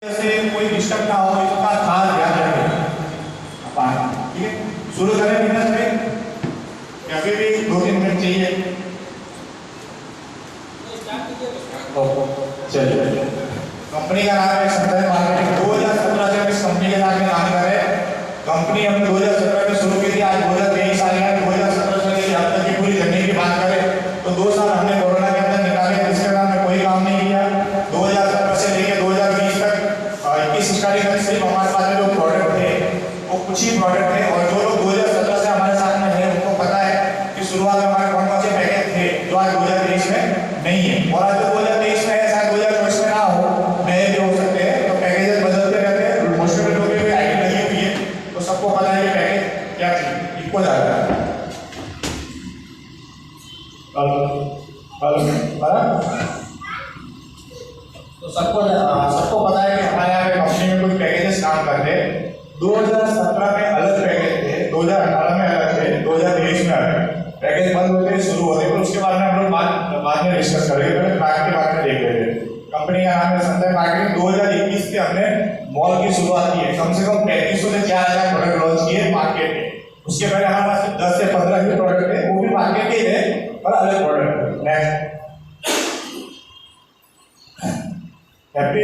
से कोई डिस्टर्ब ना हो इसका खास ध्यान रखें। ठीक है, शुरू करें बिजनेस में या फिर भी 2-3 मिनट चाहिए। चलिए, कंपनी का नाम है संतय मार्केटिंग। 2017 से हम इस कंपनी के साथ में काम कर रहे हैं। कंपनी हमने 2017 में शुरू की थी, आज 2023 आ गया। 2017 से लेकर अब तक की पूरी जर्नी की बात करें तो 2 साल हमने कोरोना के अंदर निकाले, जिसके बाद में कोई काम नहीं किया। 2017 से लेकर 2020 तक 21 स्टार्टिंग में सिर्फ हमारे पास में जो प्रोडक्ट थे वो कुछ ही प्रोडक्ट थे। और जो लोग 2017 से हमारे साथ में है उनको पता है कि शुरुआत में हमारे कौन कौन से पैकेज थे जो आज 2023 में नहीं है। और आज 2023 में है, शायद 2024 में ना हो, नए भी हो सकते हैं। तो पैकेजेस बदलते रहते हैं, हॉस्पिटल में भी आईडी लगी हुई है, तो सबको पता है कि पैकेज क्या चीज इक्वल आता है। तो सबको पता है कि हमारे यहाँ पे कंपनी में कुछ पैकेजेस काम करते हैं। 2017 में अलग पैकेज थे, 2018 में अलग थे, 2023 में अलग पैकेज बंद होते शुरू होते। तो उसके बारे में हम लोग बाद में डिस्कस करेंगे, पहले प्लान के बारे में देख लेते हैं। कंपनी का नाम है संतय मार्केटिंग। 2021 से हमने मॉल की शुरुआत की है। कम से कम 3500 से 4000 प्रोडक्ट लॉन्च किए मार्केट में। उसके पहले हमारे पास 10 से 15 ही प्रोडक्ट थे, वो भी मार्केट के थे पर अलग product. Next, happy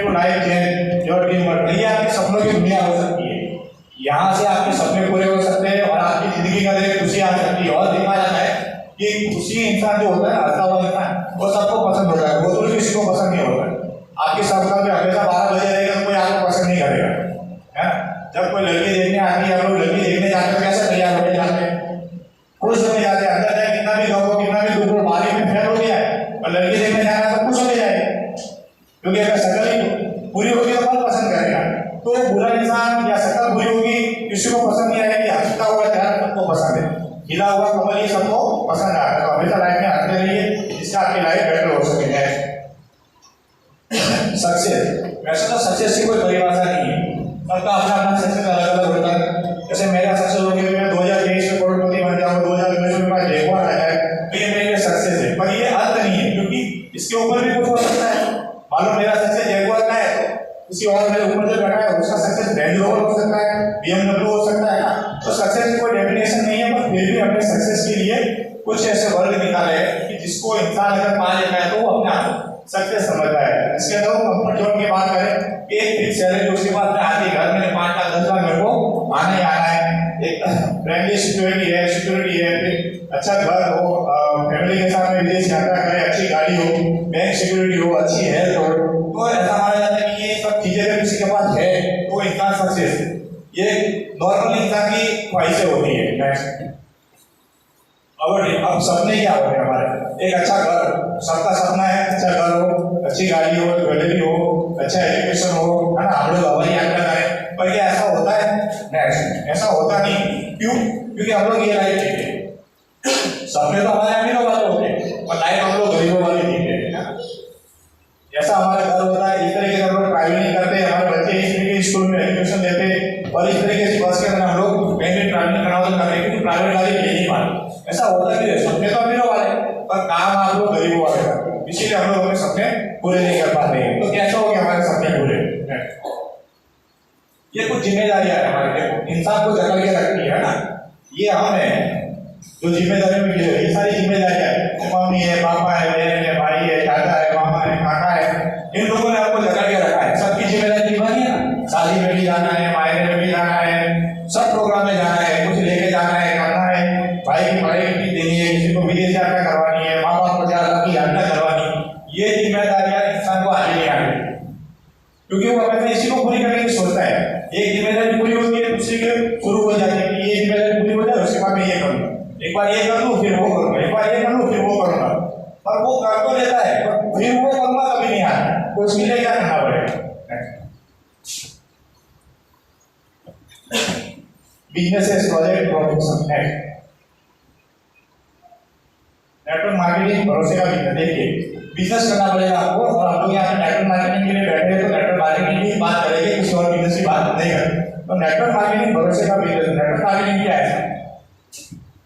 to life change your dream world. ये आपके सपनों की दुनिया हो सकती है। यहाँ से आपके सपने पूरे हो सकते हैं और आपकी जिंदगी का एक खुशी आ सकती है। और देखा जाता है कि खुशी इंसान जो होता है, हंसता हुआ इंसान, वो सबको पसंद होता है, वो तो किसी को पसंद नहीं होता है। आपके सबका भी हमेशा 12 बजे रहेगा तो कोई आपको पसंद नहीं करेगा, है ना। जब कोई लड़की देखने आती है, आप लोग लड़की देखने जाते हो कैसे तैयार होकर जाते हैं, खुश होकर जाते हैं। अंदर जाए कितना भी गहो कितना भी दुख हो, बाहर में फेल हो गया है, और लड़की देखने जाना तो खुश हो जाएगा, क्योंकि अगर शक्ल ही पूरी होगी तो कौन पसंद करेगा। तो बुरा इंसान या शक्ल बुरी होगी किसी को पसंद नहीं आएगी। हंसता हुआ चेहरा सबको पसंद है, खिला हुआ कमल ये सबको पसंद आता है। तो हमेशा लाइफ में हंसते रहिए जिससे आपकी लाइफ बेटर हो सके। सक्सेस, वैसे तो सक्सेस की कोई परिभाषा नहीं है, सबका अपना अपना सक्सेस अलग अलग होता है। जैसे मेरा सक्सेस हो गया, मैं 2023 में करोड़पति बन जाऊँ, 2019 में मेरे पास आ जाए, तो ये मेरे लिए सक्सेस है। पर ये अंत नहीं है, क्योंकि इसके ऊपर भी कुछ हो सकता है। मालूम मेरा सक्सेस जयपुर का है तो किसी और मेरे ऊपर जो बैठा है उसका सक्सेस रेंज रोवर हो सकता है, BMW हो सकता है ना। तो सक्सेस की कोई डेफिनेशन नहीं है, पर फिर भी हमने सक्सेस के लिए कुछ ऐसे वर्ड निकाले हैं कि जिसको इंसान अगर पा लेता है तो वो अपने आप सक्सेस समझता है। इसके अंदर कंफर्ट जोन की बात करें, एक फिक्स सैलरी उसके बाद में आती है, घर में 5 लाख 10 लाख मेरे को आना ही आना है। एक फ्रेंडली सिक्योरिटी है, फिर अच्छा घर हो, फैमिली के साथ में विदेश यात्रा करें, अच्छी गाड़ी हो, बैंक सिक्योरिटी हो, अच्छी हेल्थ हो। तो ऐसा माना जाता है कि ये सब चीजें अगर किसी के पास है तो इंसान सक्सेस है। ये नॉर्मल इंसान की ख्वाहिशें होती है। अब सपने क्या होते हैं हमारे? एक अच्छा घर, सबका सपना है अच्छा घर हो, अच्छी गाड़ी हो, ज्वेलरी हो, अच्छा एजुकेशन हो, है ना। हम लोग हवाई यात्रा करें, पर क्या ऐसा होता है? नेक्स्ट, ऐसा होता नहीं। क्यों? क्योंकि हम लोग ये लाइफ जीते हैं। सपने तो हमारे अमीरों वाले होते हैं और लाइफ हम लोग गरीबों वाले जीते हैं। जैसा हमारा घर होता है इस तरीके से हम लोग ट्रैवलिंग करते हैं, हमारे बच्चे इस तरीके स्कूल में एजुकेशन लेते हैं, और इस तरीके से बस के अंदर हम लोग कहीं भी ट्रैवलिंग करना कर रहे हैं, क्योंकि प्राइवेट गाड़ी ले नहीं पाते। ऐसा होता है कि सपने तो अमीरों वाले पर काम आप लोग गरीबों वाले करते हैं, इसीलिए हम लोग अपने सपने पूरे नहीं कर पाते हैं। तो कैसा हो गया हमारे सपने पूरे? ये कुछ जिम्मेदारियां है हमारे, इंसान को जकड़ के रखती है ना। ये हमने जो जिम्मेदारी मिली है, ये सारी जिम्मेदारियां है, मम्मी है, पापा है, बहन है, भाई है, दादा है, मामा है, काका है, इन लोगों ने आपको जकड़ के रखा है। सबकी जिम्मेदारी निभानी है ना। शादी में भी जाना है, मायने में भी जाना है, सब प्रोग्राम में जाना है, कुछ लेके जाना है, करना है, भाई की पढ़ाई की फीस देनी है, किसी को विदेश यात्रा करवानी है, माँ बाप को की यात्रा करवानी। ये जिम्मेदारियां इंसान को आगे नहीं आनी, क्योंकि वो हमेशा इसी को पूरी करने की सोचता है। एक जिम्मेदारी पूरी होती है, दूसरी के शुरू हो जाती है कि ये जिम्मेदारी पूरी हो जाए, उसके बाद मैं ये करूँगा, एक बार ये कर लूँ फिर वो करूँगा, एक बार ये कर लूँ फिर वो करूँगा। पर वो कर तो लेता है, पर फिर वो करूँगा कभी नहीं आता, तो उसके लिए क्या करना पड़ेगा? बिजनेस प्रोजेक्ट प्रोडक्शन है। नेटवर्क मार्केटिंग भरोसे का बिजनेस। देखिए बिजनेस करना पड़ेगा आपको, और आप लोग यहाँ पे नेटवर्क मार्केटिंग के लिए बैठे हैं तो नेटवर्क मार्केटिंग की बात करेंगे, किसी और बिजनेस की बात नहीं करेंगे। तो नेटवर्क मार्केटिंग भरोसे का बिजनेस। नेटवर्क मार्केटिंग क्या है?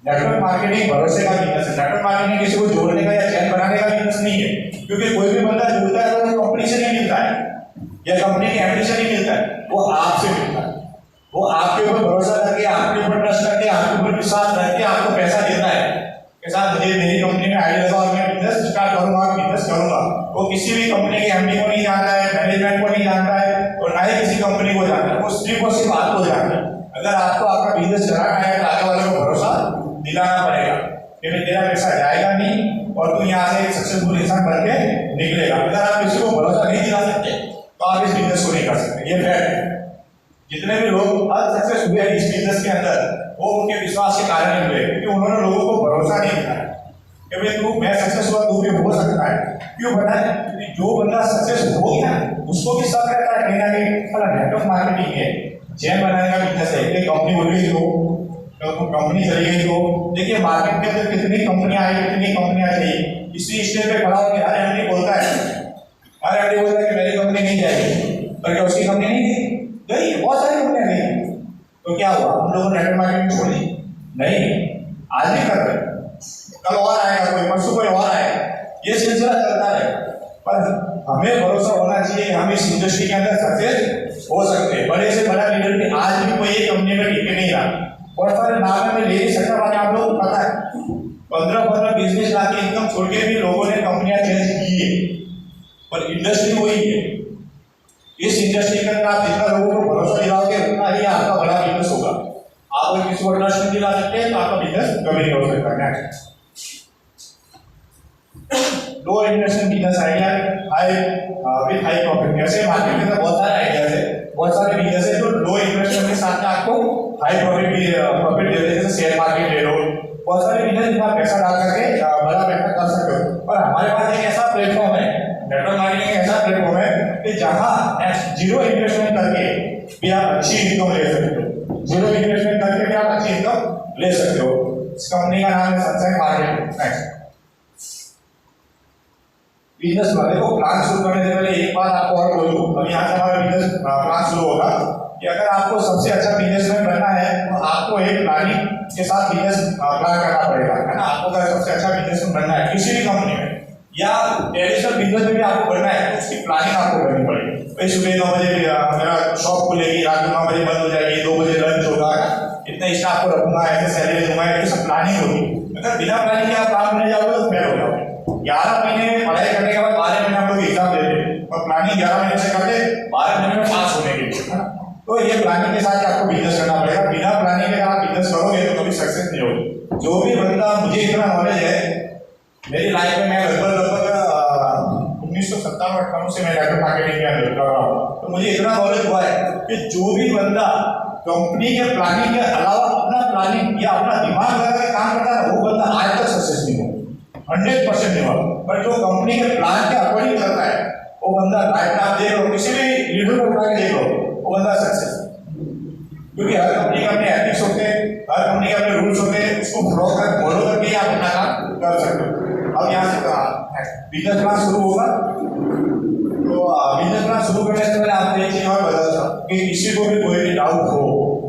नेटवर्क मार्केटिंग भरोसे का बिजनेस है। नेटवर्क मार्केटिंग किसी को जोड़ने का या चैन बनाने का बिजनेस नहीं है, क्योंकि कोई भी बंदा जुड़ता है तो कंपनी से नहीं मिलता है, या कंपनी के एमडी से नहीं मिलता है, वो आपसे मिलता है। वो आपके ऊपर भरोसा करके, आपके ऊपर ट्रस्ट करके, आपके ऊपर विश्वास करके आपको पैसा देता है कि साहब मुझे मेरी कंपनी में आइडिया दो और मैं बिजनेस स्टार्ट करूंगा, बिजनेस करूंगा। वो किसी भी कंपनी के एमडी को नहीं जानता है, मैनेजमेंट को नहीं जानता है और ना ही किसी कंपनी को जानता है, वो सिर्फ और सिर्फ आपको जानता है। अगर आपको आपका बिजनेस चलाना है तो आगे वाले को भरोसा दिलाना पड़ेगा कि तेरा पैसा जाएगा नहीं और तू यहाँ से एक सक्सेसफुल इंसान बन के निकलेगा। अगर आप किसी को भरोसा नहीं दिला सकते तो आप इस बिजनेस को नहीं कर सकते, ये फैक्ट है। जितने भी लोग आज सक्सेस हुए इस बिजनेस के अंदर, वो उनके विश्वास के कारण हुए, क्योंकि उन्होंने लोगों को भरोसा नहीं दिलाया कि भाई तू, मैं सक्सेस हुआ, तू भी हो सकता है। क्यों बताएं? क्योंकि जो बंदा सक्सेस हो गया उसको भी सब रहता है कहीं ना कहीं नेटवर्क मार्केटिंग है, चैन बनाने का बिजनेस है। एक कंपनी बोल गई तो कंपनी चली गई तो देखिए मार्केट के अंदर कितनी कंपनियां आई, कितनी कंपनियां चाहिए। इसी स्टेज पे खड़ा होकर हर एमडी बोलता है, हर एमडी बोलता है कि मेरी कंपनी नहीं जाएगी, पर क्या उसकी कंपनी नहीं गई? बहुत सारी कंपनियां गई। तो क्या हुआ? हम लोगों ने नेटवर्क मार्केटिंग छोड़ी नहीं, आज भी कर रहे, कल और आएगा कोई, परसों कोई और आएगा, ये सिलसिला चलता है। पर हमें भरोसा होना चाहिए कि हम इस इंडस्ट्री के अंदर सक्सेस हो सकते हैं। बड़े से बड़ा लीडर भी आज भी कोई एक कंपनी में टिके नहीं रहा। बहुत सारे नाम में ले नहीं सकता, बाकी आप लोगों को पता है 15 बिजनेस लाख की इनकम छोड़ के भी लोगों ने कंपनियां चेंज की है, पर इंडस्ट्री वही है। इस इंडस्ट्री के अंदर आप जितना लोगों को भरोसा दिलाओगे उतना ही आपका बड़ा बिजनेस होगा। आप अगर किसी को ट्रस्ट नहीं दिला सकते तो आपका बिजनेस कभी नहीं हो सकता है। Low investment business idea with high profit. कैसे मार्केट के अंदर बहुत सारे आइडियाज है, बहुत सारे बिजनेस है जो लो इन्वेस्टमेंट के साथ में आपको हाई प्रॉफिट देते हैं। जैसे शेयर मार्केट ले लो, बहुत सारे बिजनेस जिसमें आप पैसा डाल करके बड़ा पैसा कर सकते हो। और हमारे पास एक ऐसा प्लेटफॉर्म है, नेटवर्क मार्केटिंग एक ऐसा प्लेटफॉर्म है कि जहां जीरो इन्वेस्टमेंट करके भी आप अच्छी इनकम ले सकते हो। जीरो इन्वेस्टमेंट करके भी आप अच्छी इनकम ले सकते हो। इस कंपनी का नाम है सनशाइन मार्केट। बिजनेस में देखो, प्लान शुरू करने से पहले एक बात आपको और बोलूं, अब यहाँ से हमारा बिजनेस प्लान शुरू होगा कि अगर आपको सबसे अच्छा बिजनेसमैन बनना है तो आपको एक प्लानिंग के साथ बिजनेस प्लान करना पड़ेगा, है ना। आपको अगर सबसे अच्छा बिजनेसमैन बनना है किसी भी कंपनी में या ट्रेडिशनल बिजनेस में भी आपको बनना है तो उसकी प्लानिंग आपको करनी पड़ेगी। भाई सुबह 9 बजे मेरा शॉप खुलेगी, रात को 9 बजे बंद हो जाएगी, 2 बजे लंच होगा, इतना स्टाफ को रखूंगा, ऐसे सैलरी दूंगा, ये सब प्लानिंग होगी। अगर बिना प्लानिंग के आप काम करने जाओगे तो फेल हो जाओगे। 11 महीने पढ़ाई करने के बाद 12 महीने हम लोग एग्जाम देते हैं और प्लानिंग 11 महीने से करते 12 महीने में पास होने के लिए, तो ये प्लानिंग के साथ आपको बिजनेस करना पड़ेगा। बिना प्लानिंग के आप बिजनेस करोगे तो कभी सक्सेस नहीं होगी। जो भी बंदा, मुझे इतना नॉलेज है मेरी लाइफ में, मैं लगभग 1997-98 से मैं नेटवर्क मार्केटिंग के अंदर कर रहा हूँ, तो मुझे इतना नॉलेज हुआ है कि जो भी बंदा कंपनी के प्लानिंग के अलावा अपना प्लानिंग या अपना दिमाग लगा के काम करता है वो बंदा आज तक सक्सेस नहीं होगा, 100% नहीं होगा। पर जो कंपनी के प्लान के अकॉर्डिंग करता है वो बंदा लाइफ में, आप देख लो किसी भी लीडर को उठा के देख लो, वो बंदा सक्सेस। क्योंकि हर कंपनी के अपने एथिक्स होते हैं, हर कंपनी के अपने रूल्स होते हैं, उसको फॉलो करके आप अपना काम कर सकते हो। अब यहाँ से बिजनेस प्लान शुरू होगा, तो बिजनेस प्लान शुरू करने से पहले आपको एक चीज और बता कि किसी को भी कोई भी डाउट हो,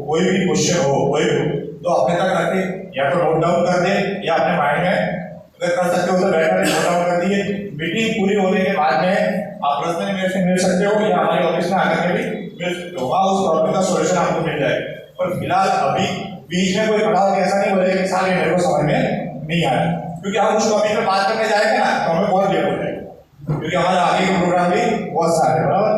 कोई भी क्वेश्चन हो, कोई तो अपने तक रखे, या तो नोट डाउन कर दे या अपने माइंड में अगर कर सकते हो तो बेटर नोट डाउन कर दिए। मीटिंग पूरी होने के बाद में आप पर्सनली मेरे से मिल सकते हो या हमारे ऑफिस में आकर के भी मिल सकते हो, वहाँ उस प्रॉब्लम का सॉल्यूशन आपको मिल जाए। पर फिलहाल अभी बीच में कोई खड़ा होकर ऐसा नहीं बोले कि सारे मेरे को समझ में नहीं आया, क्योंकि हम उस टॉपिक पर बात करने जाएंगे ना तो हमें बहुत लेट हो जाएगा, क्योंकि हमारे आगे के प्रोग्राम भी बहुत सारे, बराबर।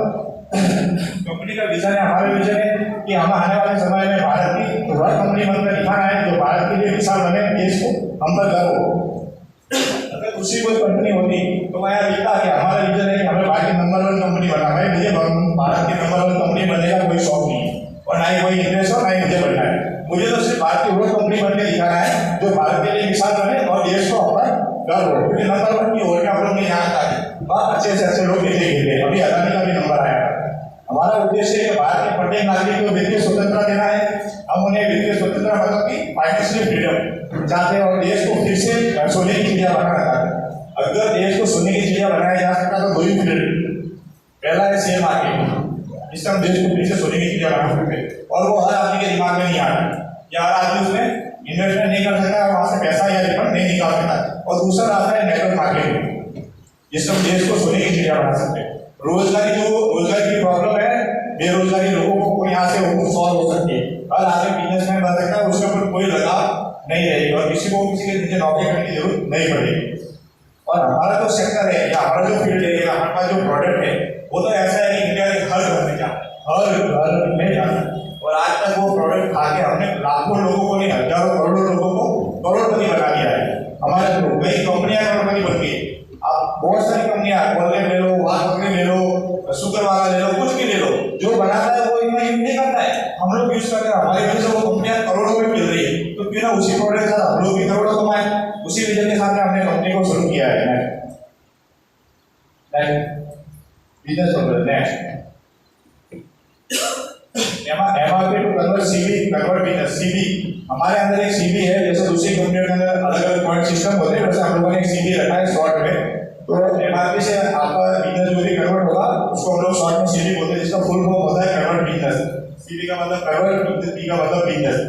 कंपनी का विजन है, हमारा विजन है कि हम आने वाले समय में भारत की वह कंपनी बनकर दिखाना है जो भारत के लिए मिसाल बने, देश को हम पर गर्व हो। अगर दूसरी कोई कंपनी होती तो मैं लिखता कि हमारा विजन है कि हमें भारत की नंबर 1 कंपनी बनना है। मुझे भारत की नंबर 1 कंपनी बनने का कोई शौक नहीं है और ना ही कोई इंटरेस्ट हो, ना ही मुझे बनना है। मुझे तो सिर्फ भारत की वो कंपनी बनकर दिखाना है जो भारत के लिए मिसाल बने और देश को अपना गर्व हो। क्योंकि नंबर 1 की और हम लोग नहीं जानता है, बहुत अच्छे से अच्छे लोग नीचे गिरते हैं। अभी अदानी का भी नंबर आया। हमारा उद्देश्य है कि भारत के प्रत्येक नागरिक को वित्तीय स्वतंत्रता देना है। हम उन्हें वित्तीय स्वतंत्रता मतलब कि फाइनेंशियल फ्रीडम चाहते हैं और देश को फिर से सोने की चिड़िया बनाना चाहते हैं। अगर देश को सोने की चिड़िया बनाया जा सकता तो 2 ही फील्ड, पहला है शेयर मार्केट, जिससे हम देश को फिर से सोने की चिड़िया बना सकते हैं और वो हर आदमी के दिमाग में नहीं आ रहा या हर आदमी उसमें इन्वेस्टमेंट नहीं कर सकता, वहां से पैसा या रिफंड नहीं निकाल सकता। और दूसरा रास्ता है नेटवर्क मार्केटिंग, जिससे हम देश को सोने की चिड़िया बना सकते हैं। रोजगारी की प्रॉब्लम है, बेरोजगारी लोगों को यहाँ से सॉल्व हो सकती है। हर आदमी बिजनेसमैन बन सकता है, उसके ऊपर कोई लगाव नहीं रहेगी और किसी को किसी के नीचे नौकरी करने की जरूरत नहीं पड़ेगी। और हमारा जो सेक्टर है या हमारा जो फील्ड है या हमारा जो प्रोडक्ट है वो तो ऐसा है कि इंडिया के हर घर में जाना और आज तक वो प्रोडक्ट खा के हमने लाखों लोगों को नहीं, हजारों करोड़ों लोगों को करोड़पति बना दिया है। हमारे कई कंपनियां करोड़पति बन गई। आप बहुत सारी कंपनियां कोलगेट ले लो, वाघ बकरी ले लो, शुगर वाला ले लो, कुछ भी ले लो, जो बनाता है वो इतना यूज नहीं करता है, हम लोग यूज करते हैं। हमारी वजह से वो कंपनियां करोड़ों में मिल रही है, तो क्यों ना उसी प्रोडक्ट के साथ हम लोग भी करोड़ों कमाए। उसी विजन के साथ हमने कंपनी को शुरू किया है। Business next MRP to convert CV, convert business CV। हमारे अंदर एक CV है, जैसे दूसरी कंपनियों के अंदर अलग अलग पॉइंट सिस्टम होते हैं, वैसे हम लोगों ने एक CV रखा है शॉर्ट में। तो MRP से आपका बिजनेस जो भी कन्वर्ट होगा उसको हम लोग शॉर्ट में CV बोलते हैं, जिसका फुल फॉर्म होता है कन्वर्ट बिजनेस। CV का मतलब कन्वर्ट, B का मतलब बिजनेस।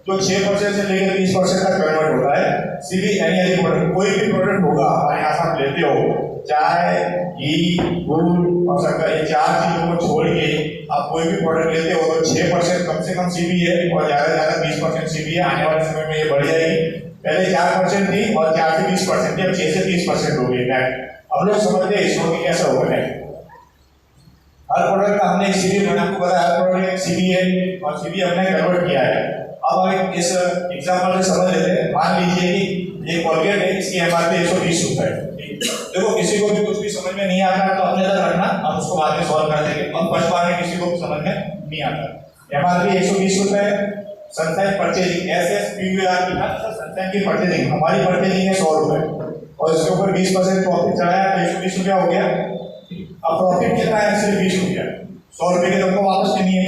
जो 6% से लेकर 30% तक कन्वर्ट होता है। CV एनी प्रोडक्ट, कोई भी प्रोडक्ट होगा हमारे यहाँ से आप लेते हो, चाय, घी, दूध और शक्कर, ये 4 चीजों को छोड़ के आप कोई भी प्रोडक्ट लेते हो तो 6% कम से कम CV है और ज्यादा से ज्यादा 20% CV है। आने वाले समय में ये बढ़ जाएगी। पहले 4% थी और 4 से 20% थी, अब 6 से 30% हो गई है। अब लोग समझते हैं इसको कि कैसे होगा है। हर प्रोडक्ट का हमने एक CV, मैंने आपको बताया हर प्रोडक्ट एक CV है और CV हमने कन्वर्ट किया है। अब हम इस एग्जाम्पल से समझ लेते हैं। मान लीजिए कि ये कोलगेट है, इसकी MRP 120 रुपए है। देखो किसी को भी कुछ भी समझ में नहीं आता है तो अपने तक रखना, हम उसको बाद में सॉल्व कर देंगे। हम फर्स्ट बार में किसी को भी समझ में नहीं आता। MRP 120 रुपए है। सनशाइन परचेजिंग SSPUR की सनशाइन की परचेजिंग, हमारी परचेजिंग है 100 रुपए और इसके ऊपर 20% प्रॉफिट चढ़ाया तो 120 रुपया हो गया। अब प्रॉफिट कितना है? सिर्फ 20 रुपया। 100 रुपए के तुमको वापस देनी है,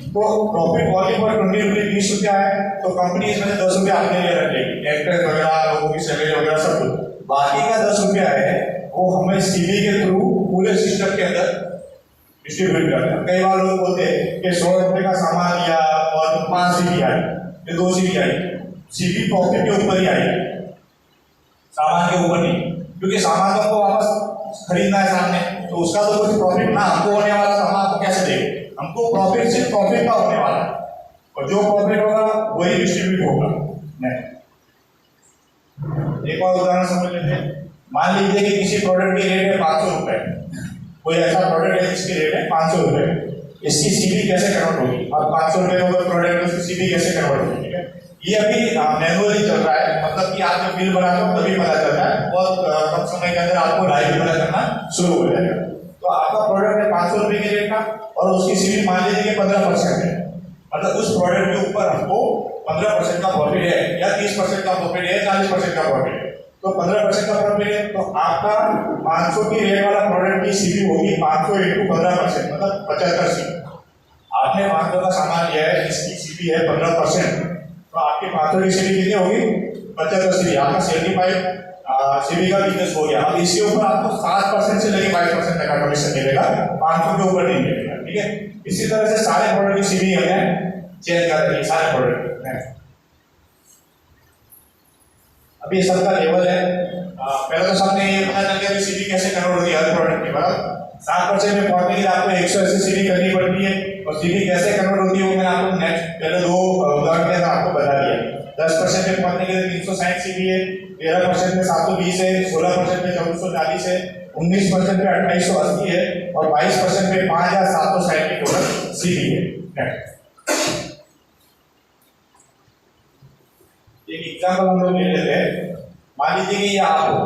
तो प्रॉफिट ओनली फॉर 20 रुपये, 20 रुपया है तो कंपनी इसमें से 10 रुपया अपने लिए रख लेगी, एक्टर वगैरह, लोगों की सैलरी वगैरह सब कुछ। बाकी का 10 रुपया है वो हमें CV के थ्रू पूरे सिस्टम के अंदर डिस्ट्रीब्यूट करना है। कई बार लोग बोलते हैं कि 100 रुपये का सामान लिया और 5 CV आई, फिर 2 CV आई। CV प्रॉफिट के ऊपर ही आई, सामान के ऊपर नहीं, क्योंकि सामान तो हमको वापस खरीदना है सामने, तो उसका तो कुछ प्रॉफिट ना हमको होने वाला, तो हम आपको कैसे देंगे? हमको प्रॉफिट सिर्फ प्रॉफिट का होने वाला है और जो प्रॉफिट होगा वही डिस्ट्रीब्यूट होगा। नहीं, एक और उदाहरण समझ लेते हैं। मान लीजिए कि किसी प्रोडक्ट की रेट है 500 रुपए, कोई ऐसा प्रोडक्ट है जिसकी रेट है 500 रुपए, इसकी CV कैसे कन्वर्ट होगी? अब 500 रुपए का प्रोडक्ट है उसकी CV कैसे कन्वर्ट होगी? ठीक है, ये अभी मैनुअली चल रहा है, मतलब कि आप जब बिल बनाते हो तभी पता चलता है, बहुत कम समय के अंदर आपको लाइव भी पता करना शुरू हो जाएगा। तो आपका प्रोडक्ट है 500 रुपए की रेट का और उसकी CV मान लीजिए कि 15% है, मतलब उस प्रोडक्ट के ऊपर हमको 15% का प्रॉफिट है या 30% का प्रॉफिट है, 40% का प्रॉफिट है, तो 15% का प्रॉफिट है तो आपका 500 की रेट वाला प्रोडक्ट की CV होगी 500 × 15%, मतलब 75 CV। आपने 500 का सामान लिया है, इसकी CV है 15%, तो आपकी 500 की CV कितनी होगी? 75 CV। आपका 75 CV का बिजनेस हो गया। अब इसके ऊपर आपको 7% से लेकर 22% तक का कमीशन मिलेगा, 500 के ऊपर नहीं मिलेगा। ठीक है, इसी तरह से सारे प्रोडक्ट की CV हमें चेंज कर देंगे, सारे प्रोडक्ट। अभी सबका लेवल है, पहले तो सबने ये पता चल गया कि CV कैसे कन्वर्ट होती है हर प्रोडक्ट की। बराबर 7% में पहुंचने के लिए आपको 180 CV करनी पड़ती है और CV कैसे कन्वर्ट होती है वो मैंने आपको नेक्स्ट पहले 2 उदाहरण के अंदर आपको बता दिया। 10% में पहुंचने के लिए 360 CV है, 13% में 720 है, 16% में 1440 है, 19% में 2880 है और 22% में 5760 की टोटल CV है। एक एग्जांपल हम लोग ले लेते हैं। मान लीजिए कि ये आप हो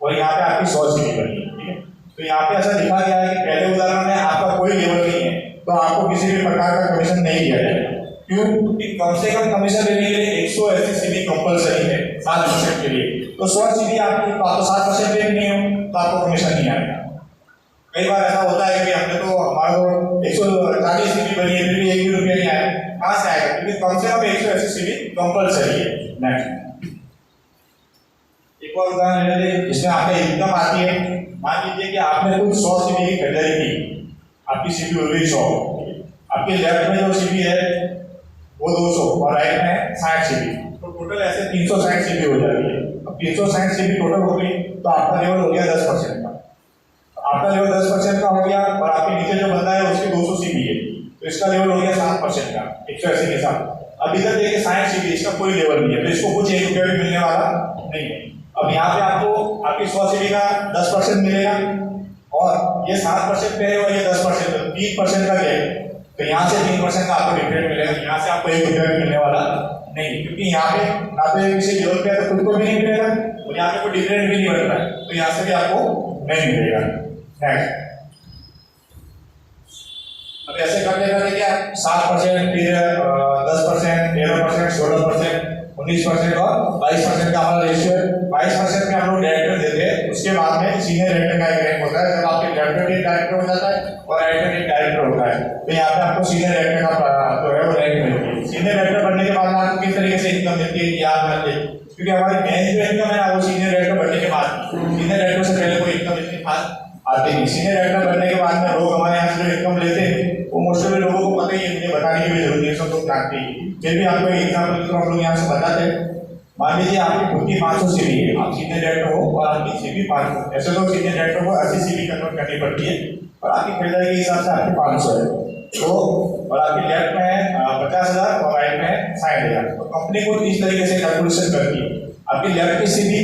और यहाँ पे आपकी 100 CV बनी है। ठीक है, तो यहाँ पे ऐसा लिखा गया है कि पहले उदाहरण में आपका कोई लेवल नहीं है तो आपको किसी भी प्रकार का कमीशन नहीं दिया जाएगा। क्यों? कि कम से कम कमीशन लेने के लिए 180 CV कंपलसरी है 7% के लिए, तो 100 CV आपकी तो 7% पे नहीं हो तो आपको कमीशन नहीं आएगा। कई बार ऐसा होता है कि हमने तो हमारा तो 140 CV बनी है फिर भी 1 भी रुपया नहीं आया, कहाँ से आएगा? क्योंकि कम से कम 180 CV कंपलसरी है। नेक्स्ट एक और उदाहरण ले लेते हैं, इसमें आपका इनकम आती है। मान लीजिए कि आपने कुछ 100 CV की खरीदारी की, आपकी CV हो गई 100, आपके लेफ्ट में जो CV है वो 200 और राइट में 60 CV, तो टोटल ऐसे 360 CV हो जाती है। अब 360 CV टोटल हो गई तो आपका लेवल हो गया 10% का। आपका लेवल 10% का हो गया और आपके नीचे जो बंदा है उसकी 200 सीबी है, तो इसका लेवल हो गया 7% का 180 के साथ। अब इधर देखिए 60 सीबी, इसका कोई लेवल नहीं है, तो इसको कुछ 1 रुपया भी मिलने वाला नहीं है। अब यहाँ पे आपको आपकी 100 सीबी का 10% मिलेगा और ये 7% पे है और ये 10%, 3% का है, तो यहाँ से 3% का आपको डिफरेंट मिलेगा। यहाँ से आपको 1 रुपया भी मिलने वाला नहीं, क्योंकि यहाँ पे ना तो किसी लेवल पे तो खुद को भी नहीं मिलेगा और यहाँ पे कोई डिफरेंट भी नहीं बन रहा है, तो यहाँ से भी आपको नहीं मिलेगा। नेक्स्ट, अब ऐसे करते करते क्या 7%, फिर 10%, 13%, 16%, 19% और 22% का हमारा रेशियो है। 22% में हम लोग डायरेक्टर देते हैं, उसके बाद में सीनियर डायरेक्टर का एक रैंक होता है। जब आपके लेफ्टिनेंट डायरेक्टर हो जाता है और राइट एक डायरेक्टर होता है, तो यहाँ पे आपको सीनियर डायरेक्टर का जो है वो रैंक मिलती है। सीनियर डायरेक्टर बनने के बाद आपको किस तरीके से इनकम मिलती है याद रख ले, क्योंकि हमारी मेन जो इनकम है ना वो सीनियर डायरेक्टर बनने के बाद, सीनियर डायरेक्टर से पहले कोई इनकम इतनी खास आती नहीं। सीनियर डायरेक्टर बनने के बाद में लोग हमारे यहाँ से जो इनकम लेते हैं वो मोस्टली लोगों को पता ही है, मुझे बताने की भी जरूरत नहीं, सब लोग जानते ही। फिर भी आपको एग्जाम्पल तो हम लोग यहाँ से बताते हैं। मान लीजिए आपकी खुद की 500 सीबी है, आप सीनियर डायरेक्टर हो और आपकी सीबी 500, ऐसे तो सीनियर डायरेक्टर को 80 सीबी कन्वर्ट करनी पड़ती है और आपकी फैमिली के हिसाब से आपकी 500 है, तो और आपकी लेफ्ट में है 50,000 और राइट में है 60,000। तो कंपनी को इस तरीके से कैलकुलेशन करती है, आपकी लेफ्ट की सीबी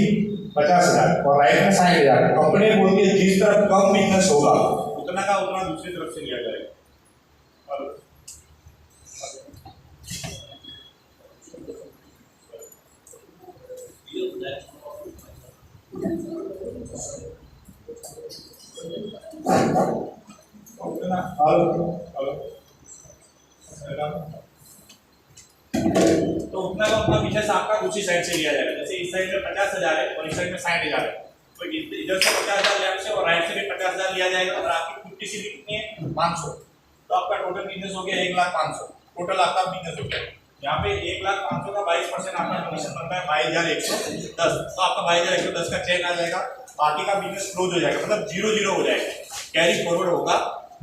50,000 और राइट में 60,000। कंपनी बोलती है जिस तरफ कम बिजनेस होगा उतना का उतना दूसरी तरफ से लिया जाएगा। तो उतना का उतना पीछे से आपका दूसरी साइड से लिया जाएगा। जैसे इस साइड में 50,000 है और इस साइड में 60,000 है, तो इधर से 50,000 लेफ्ट से और राइट से भी 50,000 लिया जाएगा और आपकी 50 सीबी कितनी है 500, तो आपका टोटल बिजनेस हो गया 1,05,000। टोटल आपका बिजनेस हो गया। यहाँ पे 1,05,000 का 22% आपका कमीशन बनता है 22,110, तो आपका 22,110 का चेक आ जाएगा, बाकी का बिजनेस क्लोज हो जाएगा, मतलब 0-0 हो जाएगा, कैरी फॉरवर्ड होगा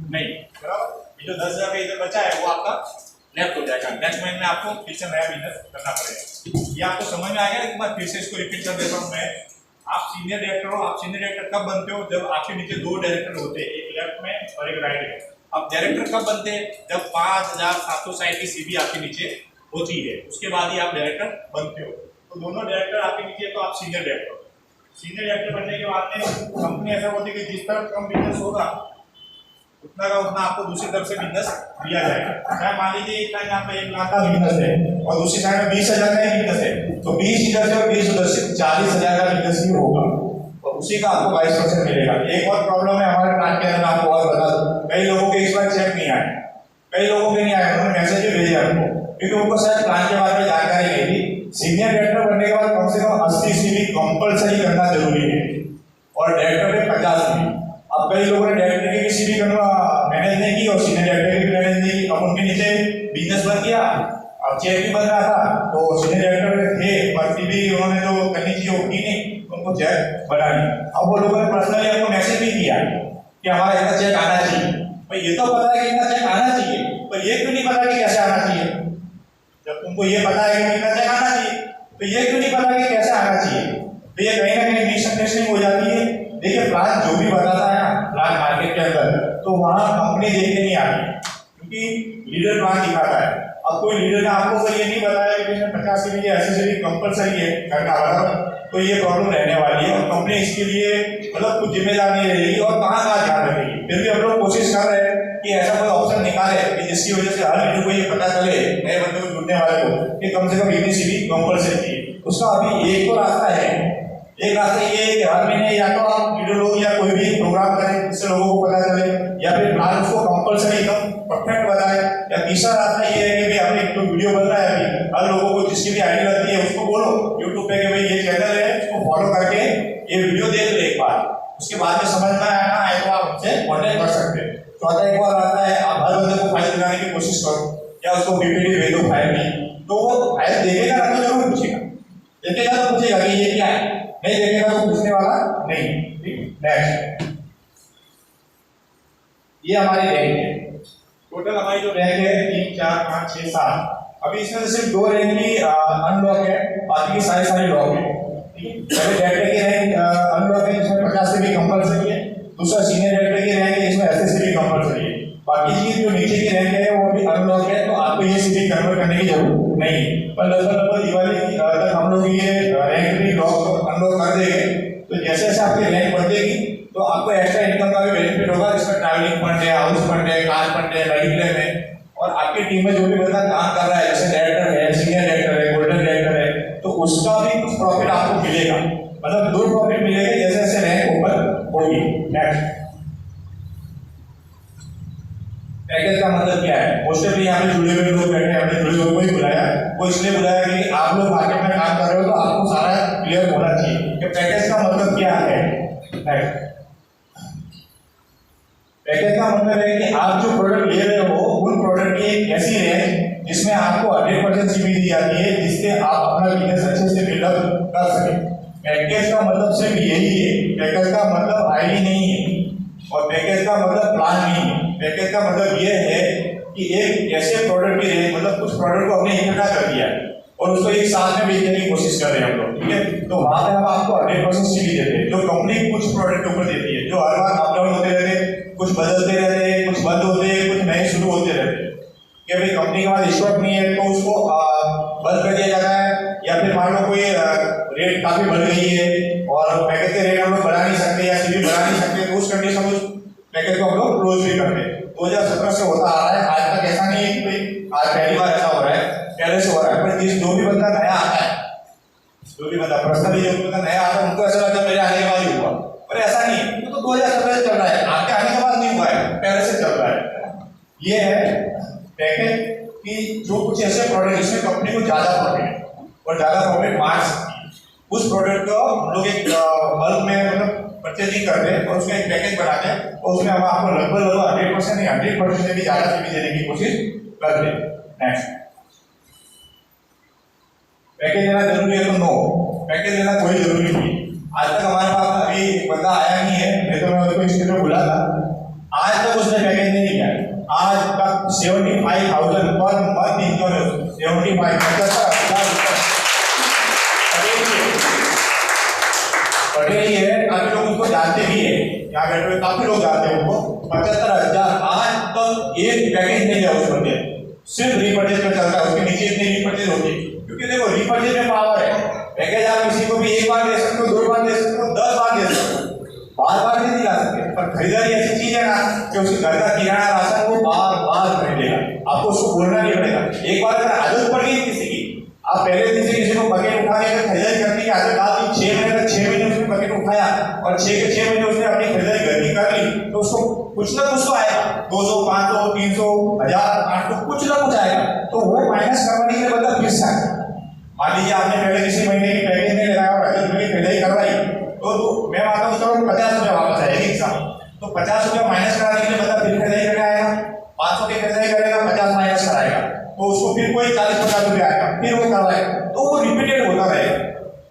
नहीं, बराबर। ये जो 10,000 का इधर बचा है वो आपका लेफ्ट हो जाएगा। नेक्स्ट महीने में आपको फिर से नया बिजनेस करना पड़ेगा। ये आपको समझ में आ गया? एक बार फिर से इसको रिपीट कर देता हूँ मैं। आप सीनियर डायरेक्टर हो, आप सीनियर डायरेक्टर कब बनते हो? जब आपके नीचे 2 डायरेक्टर होते हैं, एक लेफ्ट में और एक राइट में। अब डायरेक्टर कब बनते हैं? जब 5,760 की सीबी आपके नीचे होती है, उसके बाद ही आप डायरेक्टर बनते हो। तो दोनों डायरेक्टर आपके नीचे, तो आप सीनियर डायरेक्टर हो। सीनियर डायरेक्टर बनने के बाद में कंपनी ऐसा होती है कि जिस तरफ कम बिजनेस होगा उतना का उतना आपको दूसरी तरफ से बिजनेस दिया जाएगा। चाहे मान लीजिए एक टाइम यहाँ पे 1,00,000 का बिजनेस है और दूसरी साइड में 20,000 का ही बिजनेस है, तो 20 इधर से और 20 उधर से 40,000 का बिजनेस भी होगा और उसी का आपको 22% मिलेगा। एक और प्रॉब्लम है हमारे प्लान के अंदर, आपको और बता दूं, कई लोगों के इस बार चेक नहीं आए, कई लोगों के नहीं आए, उन्होंने मैसेज भी भेजा हमको, क्योंकि उनको शायद प्लान के बारे में जानकारी नहीं थी। सीनियर डायरेक्टर बनने के बाद कम से कम 80 सीबी कंपल्सरी करना जरूरी है और डायरेक्टर पे 50 सीबी। अब कई लोगों ने डायरेक्टर की सीबी मैनेज नहीं की और सीनियर डायरेक्टर की मैनेज नहीं की, अब उनके नीचे बिजनेस बन गया, अब चेक भी बन रहा था, तो सीनियर डायरेक्टर थे पर सीबी उन्होंने जो करनी चाहिए वो की नहीं, उनको चेक बना नहीं। अब वो लोगों ने पर्सनली आपको मैसेज भी किया कि हमारा इतना चेक आना चाहिए, भाई ये तो पता है कि इतना चेक आना चाहिए, पर ये क्यों नहीं पता कि कैसे आना चाहिए? जब तुमको ये पता है कि इतना चेक आना चाहिए, तो ये क्यों नहीं पता कि कैसे आना चाहिए? तो ये कहीं ना कहीं मिसअंडरस्टैंडिंग हो जाती है। देखिए प्लान जो भी बताता है ना प्लान मार्केट के अंदर, तो वहाँ कंपनी देख के नहीं आती, क्योंकि लीडर प्लान दिखाता है। अब कोई लीडर ने आपको अगर ये नहीं बताया कि इसमें 50 के लिए एसेसरी कंपलसरी है करना, बराबर, तो ये प्रॉब्लम रहने वाली है और कंपनी इसके लिए मतलब कुछ जिम्मेदार नहीं रहेगी और कहाँ ध्यान रखेगी। फिर भी हम लोग कोशिश कर रहे हैं कि ऐसा कोई ऑप्शन निकाले कि जिसकी वजह से हर लीडर को ये पता चले, नए बंदे को जुड़ने वाले को, कि कम से कम इतनी सीबी कंपलसरी थी। उसका अभी एक तो रास्ता है, एक रास्ता ये है कि हर महीने या तो आप वीडियो लोग या कोई भी प्रोग्राम करें जिससे लोगों को पता चले, या फिर प्लान उसको कंपलसरी एकदम परफेक्ट बताए, या तीसरा रास्ता ये है कि भाई आपने एक वीडियो बन रहा है अभी, हर लोगों को जिसकी भी आईडी लगती है उसको बोलो यूट्यूब पे कि भाई ये चैनल है, उसको फॉलो करके ये वीडियो देख ले एक बार, उसके बाद में समझ में आए तो आप हमसे कॉन्टेक्ट कर सकते हैं। चौथा एक और आता है, आप हर बंदे को फाइल दिलाने की कोशिश करो या उसको पीपीटी भेज दो फाइल में, तो वो फाइल देखेगा ना तो जरूर पूछेगा, देखेगा तो पूछेगा कि ये क्या है, नहीं देखेगा तो पूछने वाला नहीं। नेक्स्ट, ये हमारी रैंक है, टोटल हमारी जो रैंक है 3, 4, 5, 6, 7। अभी इसमें से सिर्फ 2 रैंक ही अनलॉक है, बाकी की सारी लॉक है। पहले डायरेक्टर की रैंक अनलॉक है जिसमें 50 से भी कंपलसरी है, दूसरा सीनियर डायरेक्टर की रैंक है, इसमें एसएससी भी कंपलसरी है। बाकी की जो नीचे की रैंक है वो भी अनलॉक है, तो आपको ये सीधी कन्वर्ट करने की जरूरत नहीं है। पर लगभग दिवाली तक हम लोग ये रैंक भी लॉक अनलॉक कर देंगे। तो जैसे जैसे आपकी रैंक बढ़ेगी तो आपको एक्स्ट्रा इनकम का भी बेनिफिट होगा, जिसमें ट्रैवलिंग फंड है, हाउस फंड है, कार फंड है, लाइफ है, और आपकी टीम में जो भी बंदा काम कर रहा है, जैसे डायरेक्टर है, सीनियर डायरेक्टर है, गोल्डन डायरेक्टर है, तो उसका भी कुछ प्रॉफिट आपको मिलेगा, मतलब दो प्रॉफिट मिलेगा जैसे जैसे रैंक ऊपर होगी। नेक्स्ट, पैकेज का मतलब क्या है? मोस्टली यहाँ पे जुड़े हुए लोग बैठे हैं, हमने जुड़े हुए को ही बुलाया, वो इसलिए बुलाया कि आप लोग मार्केट में काम कर रहे हो तो आपको सारा क्लियर होना चाहिए कि पैकेज का मतलब क्या है। पैकेज का मतलब है कि आप जो प्रोडक्ट ले रहे हो उन प्रोडक्ट की एक ऐसी रेंज जिसमें आपको 100% सीवी दी जाती है, जिससे आप अपना बिजनेस अच्छे से बिल्डअप कर सकें। पैकेज का मतलब सिर्फ यही है, पैकेज का मतलब आईडी नहीं है और पैकेज का मतलब प्लान नहीं है। पैकेज का मतलब ये है कि एक ऐसे प्रोडक्ट की रेंज, मतलब कुछ प्रोडक्ट को हमने इकट्ठा कर दिया और उसको एक साथ में बेचने की कोशिश कर रहे हैं हम लोग, ठीक है। तो वहां पे हम आपको 100% सीवी देते हैं, जो कंपनी कुछ प्रोडक्ट के ऊपर देती है, जो हर बार अप डाउन होते रहते हैं, कुछ बदलते रहते हैं, कुछ बंद होते हैं, कुछ नए शुरू होते रहते हैं। कि भाई कंपनी के पास स्टॉक नहीं है तो उसको बंद कर दिया जाता है, या फिर मान लो कोई रेट काफी बढ़ गई है और पैकेज के रेट हम लोग बढ़ा नहीं सकते या सीवी बढ़ा नहीं सकते, तो उस कंडीशन में उस पैकेज को हम लोग क्लोज भी करते हैं। 2017 से होता आ रहा है, आज तक ऐसा नहीं है कि भाई आज पहली बार ऐसा हो रहा है, पहले से हो रहा है। पर जिस जो भी बंदा नया आता है, जो भी बंदा पर्सनली जो बंदा नया आता है, उनको ऐसा लगता है मेरे आने के बाद ही हुआ, पर ऐसा नहीं है। तो 2017 से चल रहा है, आपके आने के बाद नहीं हुआ है, पहले से चल रहा है। ये है पैकेज कि जो कुछ ऐसे प्रोडक्ट जिसमें कंपनी को ज्यादा प्रॉफिट और ज्यादा प्रॉफिट मार्क्स, उस प्रोडक्ट को हम लोग एक बल्क में मतलब परचेजिंग करते हैं और उसका एक पैकेज बनाते हैं और उसमें हम आपको लगभग 100% या 100% से भी ज्यादा सीवी देने की कोशिश करते हैं। नेक्स्ट, पैकेज लेना जरूरी है तो नो, पैकेज लेना कोई जरूरी नहीं। आज तक हमारे पास अभी एक बंदा आया नहीं है, नहीं तो मैं उसको इसके लिए बुला था, आज तक उसने पैकेज नहीं लिया। आज तक 75,000 पर मंथ इनकम है, 75,000 पढ़े ही है, काफी लोग उसको जानते भी है, यहाँ बैठे हुए काफी लोग जानते हैं उनको। 75,000 आज तक एक पैकेज नहीं लिया उस बंदे, सिर्फ रिपर्चेज में चलता है, उसके नीचे इतनी रिपर्चेज होती है, क्योंकि देखो रिपर्चेज में पावर है। पैकेज आप किसी को भी एक बार दे सकते हो, 2 बार दे सकते हो, 10 बार दे सकते हो, बार बार नहीं दिला सकते। पर खरीदारी ऐसी चीज है ना कि उसके घर का किराना राशन वो बार बार खरीदेगा, आपको उसको बोलना नहीं पड़ेगा। एक बार अगर आदत पड़ गई किसी की, आप पहले दिन से किसी को बकेट उठाने का खरीदारी करने की आदत डाल दी, 6 महीने तक 6 महीने उसने बकेट उठाया और 6 के 6 महीने उसने अपनी खरीदारी घर की कर ली, तो उसको कुछ ना कुछ तो आएगा, 200, 500, 300, 1000, 800 कुछ ना कुछ आएगा, तो वो माइनस करवाने के लिए बंदा फिर से आएगा। मान लीजिए आपने पहले किसी महीने की पैकेज नहीं लगाया और 1000 रुपये की खरीदारी करवाई, तो मैं मानता हूँ चलो 50 रुपये वापस आएगी एग्जाम, तो 50 रुपये माइनस कराने के लिए बंदा फिर खरीदारी करने आएगा, 500 की खरीदारी करेगा, 50 माइनस कराएगा, तो उसको फिर कोई 40-50 रुपये आएगा, फिर वो करवाएगा, तो वो रिपीटेड होता रहेगा।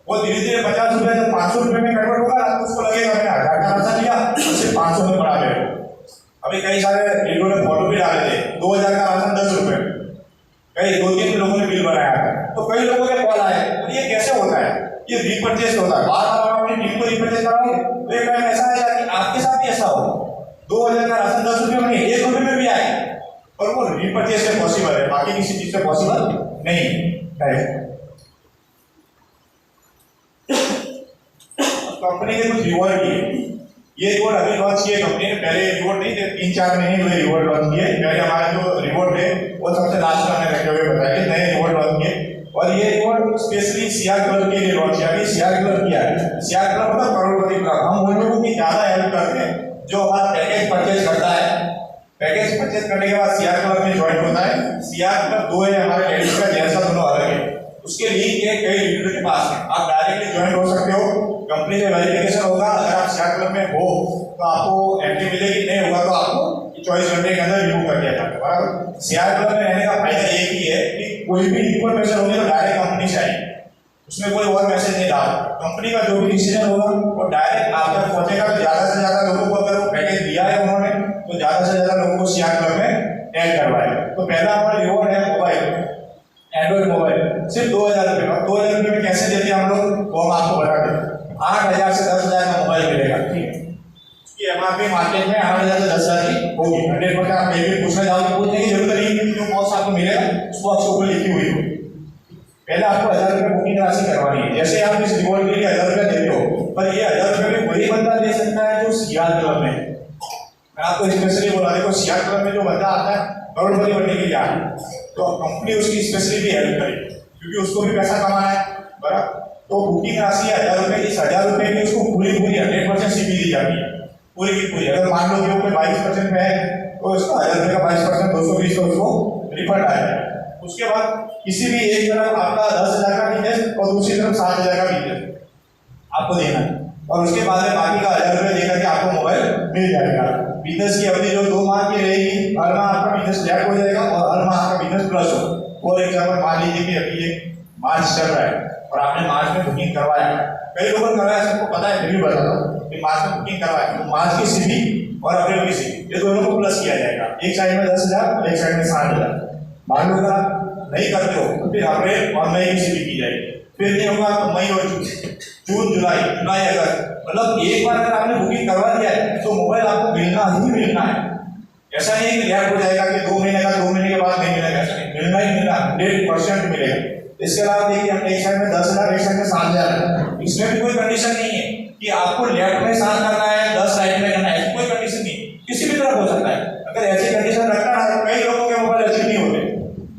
वो धीरे धीरे 50 रुपये जब 500 रुपये में कन्वर्ट होगा ना, तो उसको लगेगा मैंने 1000 का राशन लिया और सिर्फ 500 में बढ़ा दे। अभी कई सारे वीडियो ने फोटो भी डाले थे, 2000 का राशन 10 रुपये, कई 2-3 लोगों ने बिल बनाया था, तो कई लोगों के कॉल आए, तो ये कैसे होता है? ये रिपर्चेज होता है, बार बार अपनी टीम को रिपर्चेज कराओगे तो एक टाइम ऐसा आएगा कि आपके साथ भी ऐसा हो, 2000 का राशन 10 रुपये में नहीं, 1 रुपये में भी आए, और वो रिपर्चेज से पॉसिबल है, बाकी किसी चीज से पॉसिबल नहीं है। कंपनी के कुछ रिवॉर्ड किए, ये रिवॉर्ड अभी लॉन्च किए कंपनी ने, पहले रिवॉर्ड नहीं थे, 3-4 महीने हुए रिवॉर्ड लॉन्च किए। पहले हमारा जो रिवॉर्ड है वो सबसे लास्ट में रखे हुए बताइए, नए रिवॉर्ड लॉन्च किए, और ये रिवॉर्ड स्पेशली सीआर क्लब के लिए लॉन्च किया। अभी सीआर क्लब किया है, सीआर क्लब मतलब करोड़पति क्लब, हम उन लोगों की ज्यादा हेल्प करते हैं जो हमारा पैकेज परचेज करता है। पैकेज परचेज करने के बाद सीआर क्लब में ज्वाइन होता है। सीआर क्लब 2 है, हमारे लेडीज का जेंट्स का दोनों अलग है, उसके लिंक है कई लीडर के पास है, आप डायरेक्टली ज्वाइन हो सकते हो, कंपनी में वेरिफिकेशन होगा, अगर आप सीआर क्लब में हो तो आपको एंट्री मिलेगी, नहीं होगा तो आपको 24 घंटे के अंदर रिमूव कर दिया जाएगा। बराबर, सीआर क्लब में रहने का फायदा एक ही है कि कोई भी इन्फॉर्मेशन होगी तो डायरेक्ट कंपनी से आएगी, उसमें कोई और मैसेज नहीं डाल, कंपनी का जो भी डिसीजन होगा वो डायरेक्ट आप तक पहुंचेगा। तो ज्यादा से ज्यादा लोगों को, अगर वो पैकेज दिया है उन्होंने, तो ज्यादा से ज्यादा लोगों को सीआर क्लब में ऐड करवाए। तो पहला हमारा रिवॉर्ड है मोबाइल, एंड्रॉइड मोबाइल, सिर्फ 2000 रुपये का। 2000 रुपये में कैसे देते हैं हम लोग, वो हम आपको बता दें। 8000 से 10,000 का मोबाइल मिलेगा, ठीक है। कि एमआरपी मार्केट में 8,000 से 10,000 की होगी। 100% आप कहीं भी पूछना चाहो तो पूछने की जरूरत नहीं है, जो कॉस्ट आपको मिलेगा उसको आपके ऊपर लिखी हुई हो। पहले आपको 1,000 रुपये बुकिंग राशि करवानी है। जैसे आप इस रिवॉर्ड के लिए 1,000 रुपये देते हो, पर ये 1,000 रुपये भी वही बंदा दे सकता है जो सीआर क्लब में। मैं आपको स्पेशली बोला, देखो सीआर क्लब में जो बंदा आता है करोड़पति बनने के लिए आता है, तो कंपनी उसकी स्पेशली भी हेल्प करेगी, क्योंकि उसको भी पैसा कमाना है, बराबर। तो बुकिंग राशि 1,000 रुपये, इस 1,000 रुपये की उसको पूरी 100% सीपी दी जाती है, पूरी की पूरी। अगर मान लो कि वो 22% में है तो उसका 1,000 रुपये का 22% 220 का उसको रिफंड आएगा। उसके बाद किसी भी एक तरफ आपका 10,000 का बिजनेस और दूसरी तरफ 7,000 का बिजनेस आपको देना है, और उसके बाद में बाकी का 1,000 रुपये देकर के आपको मोबाइल मिल जाएगा। बिजनेस की अवधि जो 2 माह की रहेगी, हर माह आपका बिजनेस लैप हो जाएगा और हर माह आपका बिजनेस प्लस हो। फॉर एग्जाम्पल मान लीजिए कि अभी ये मार्च चल रहा है और आपने मार्च में बुकिंग करवाया, कई लोगों ने करवाया, सबको पता है, फिर भी बता दो कि मार्च में बुकिंग करवाया तो मार्च की सीपी और अप्रैल की सीपी ये दोनों को प्लस किया जाएगा। एक साइड में 10,000 और एक साइड में 7,000। मान लो अगर नहीं करते हो तो फिर अप्रैल और मई की सीपी की जाएगी, फिर नहीं होगा तो मई और जून जुलाई अगस्त, मतलब एक बार अगर आपने बुकिंग करवा दिया है तो मोबाइल आपको मिलना ही मिलना है। ऐसा नहीं है कि लैप हो जाएगा कि 2 महीने का 2 महीने के बाद नहीं मिलेगा, ऐसा नहीं, मिलना ही मिलना, 100% मिलेगा। इसके अलावा देखिए हम एक साइड में 10,000 एक साइड में 7,000, इसमें भी कोई कंडीशन नहीं है कि आपको लेफ्ट में 7 करना है 10 राइट में करना है, कोई कंडीशन नहीं, किसी भी तरफ हो सकता है। अगर ऐसी कंडीशन रखना है तो कई लोगों के मोबाइल अचीव नहीं होते,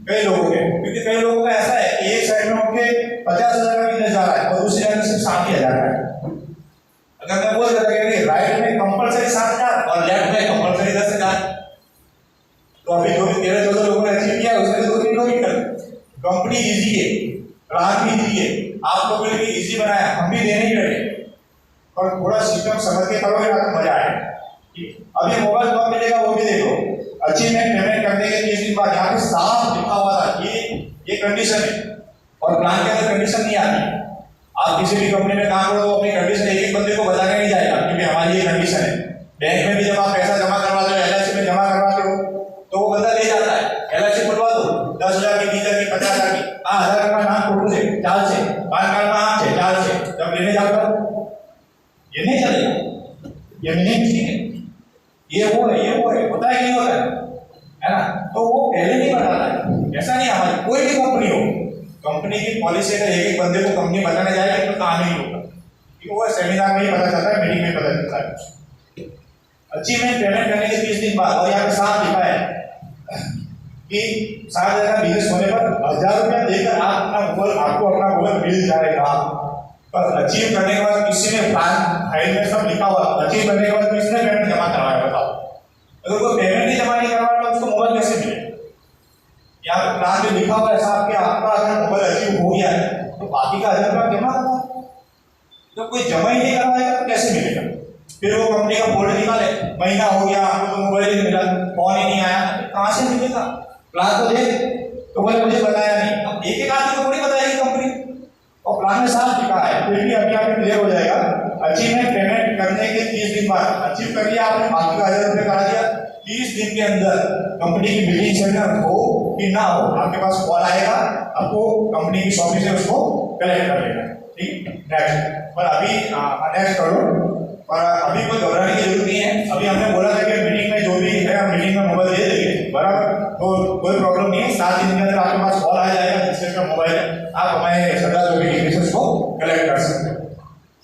कई लोगों के, क्योंकि कई लोगों का ऐसा है कि एक साइड में उनके 50,000 का बिजनेस जा रहा है और दूसरी साइड में सिर्फ 60,000 का है। अगर मैं बोल देता कि राइट में कंपलसरी 7,000 और लेफ्ट में कंपलसरी 10,000, तो अभी जो भी 13-14 लोगों ने अचीव किया उसमें 2-3 लोग ही कर। कंपनी इजी है, प्लान भी इजी है, आप लोगों के लिए इजी बनाया, हम भी देने ही लगे, और थोड़ा सिस्टम समझ के करोगे ना तो मजा आएगा। अभी मोबाइल कब मिलेगा वो भी देखो, अचीवमेंट पेमेंट करने के 30 दिन बाद यहाँ पे साफ लिखा हुआ था ये कंडीशन है, और प्लान के अंदर कंडीशन नहीं आती। आप किसी भी कंपनी में काम करो तो अपनी कंडीशन एक एक बंदे को बता के नहीं जाएगा क्योंकि हमारी ये कंडीशन है। बैंक में भी जब आप पैसा जमा करवाते हो, एलआईसी में जमा करवाते हो तो वो बंदा ले जाता है, एलआईसी खुलवा दो 10,000 की, 20,000 की, 50,000 की, 1,000 का नाम फोटो से, चाल से, पान कार्ड में हाथ से, चाल से, जब लेने जाता हो ये नहीं चलेगा, ये नहीं ठीक है, ये वो है, होता है कि नहीं होता है ना? तो वो पहले नहीं बताता है। ऐसा नहीं, हमारी कोई भी कंपनी हो, कंपनी की पॉलिसी अगर एक बंदे को कंपनी बताने जाएगा तो काम ही नहीं होगा, क्योंकि वो सेमिनार में ही पता चलता है, मीटिंग में पता चलता है। अचीवमेंट पेमेंट करने के 30 दिन बाद, और यहाँ पे साफ लिखा है कि 7,000 का बिजनेस होने पर 1,000 रुपया देकर आपको अपना मोबाइल मिल जाएगा। पर अचीव करने के बाद किसी ने प्लान फाइल में सब लिखा हुआ, अचीव करने के बाद किसने पेमेंट जमा करवाया बताओ? अगर कोई पेमेंट नहीं जमा नहीं करवाया तो उसको मोबाइल कैसे मिले? यहाँ पे प्लान में लिखा हुआ है साहब कि आपका अगर मोबाइल अचीव हो गया है तो बाकी का 1,000 रुपया जमा करना, तो कोई जमा ही नहीं करवाएगा तो कैसे मिलेगा? फिर वो कंपनी का बोर्ड निकाले, महीना हो गया आपको तो मोबाइल नहीं मिला, फोन ही नहीं आया, कहाँ से मिलेगा? प्लान तो दे, तो बोले मुझे बताया नहीं। अब एक एक आदमी को थोड़ी बताएगी कंपनी, और प्लान में साफ लिखा है, फिर भी अभी आपको क्लियर हो जाएगा। अचीवमेंट पेमेंट करने के 30 दिन बाद अचीव कर लिया आपने, बाकी का 1,000 रुपये करा दिया, 30 दिन के अंदर कंपनी की बिलिंग सेंटर हो कि ना हो आपके पास कॉल आएगा, आपको कंपनी की शॉप से उसको कलेक्ट कर लेना, ठीक। नेक्स्ट, पर अभी नेक्स्ट करो, और अभी कोई घबराने की जरूरत नहीं है। अभी हमने बोला था कि मीटिंग में जो भी है हम मीटिंग में मोबाइल दे देंगे, बराबर, तो कोई प्रॉब्लम नहीं है। 7 दिन के अंदर आपके पास कॉल आ जाएगा जिससे का मोबाइल है, आप हमारे सरदार जो भी डिटेल्स को कलेक्ट कर सकते हो।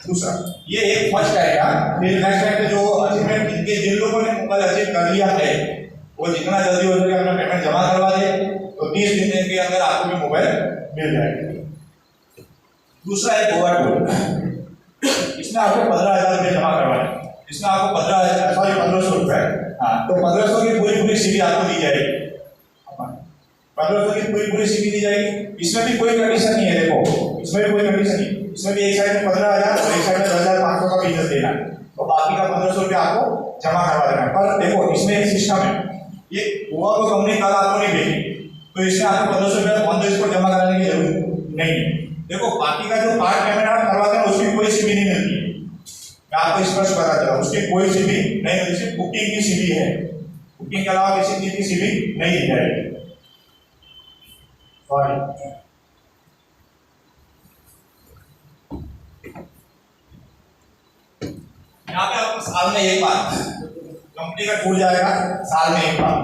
दूसरा, ये एक फर्स्ट आएगा, फिर नेक्स्ट टाइम पे जो अचीवमेंट जिन लोगों ने मोबाइल अचीव कर लिया है वो जितना जल्दी हो सके अपना पेमेंट जमा करवा दे, तो 30 दिन के अंदर आपको भी मोबाइल मिल जाएगा। दूसरा है गोवा टूर, इसमें आपको 15,000 रुपये जमा करवाए, इसमें आपको 1,500 रुपये, हाँ, तो 1,500 की पूरी सीढ़ी आपको दी जाएगी, 1,500 की पूरी सीढ़ी दी जाएगी। इसमें भी कोई कंडीशन नहीं है, देखो इसमें भी कोई कंडीशन नहीं, इसमें भी एक साइड में 15,000 और एक साइड में 10,500 का बिजनेस देना है, तो बाकी का 1,500 रुपये आपको जमा करवा देना है। पर देखो इसमें एक सिस्टम है, ये हुआ तो कंपनी कल आपको नहीं देगी, तो इसमें आपको 1,500 रुपये ऑन द स्पॉट जमा कराने की जरूरत नहीं है। देखो बाकी का जो पार्ट पेमेंट आप करवाते हैं उसकी कोई सीबी नहीं मिलती है, मैं आपको स्पष्ट बता दे रहा हूँ, उसकी कोई सीबी नहीं मिलती, सिर्फ बुकिंग की सीबी है, बुकिंग के अलावा किसी चीज की सीबी नहीं दी जाएगी। सॉरी, यहाँ पे आपको साल में एक बार कंपनी का टूर जाएगा, साल में एक बार,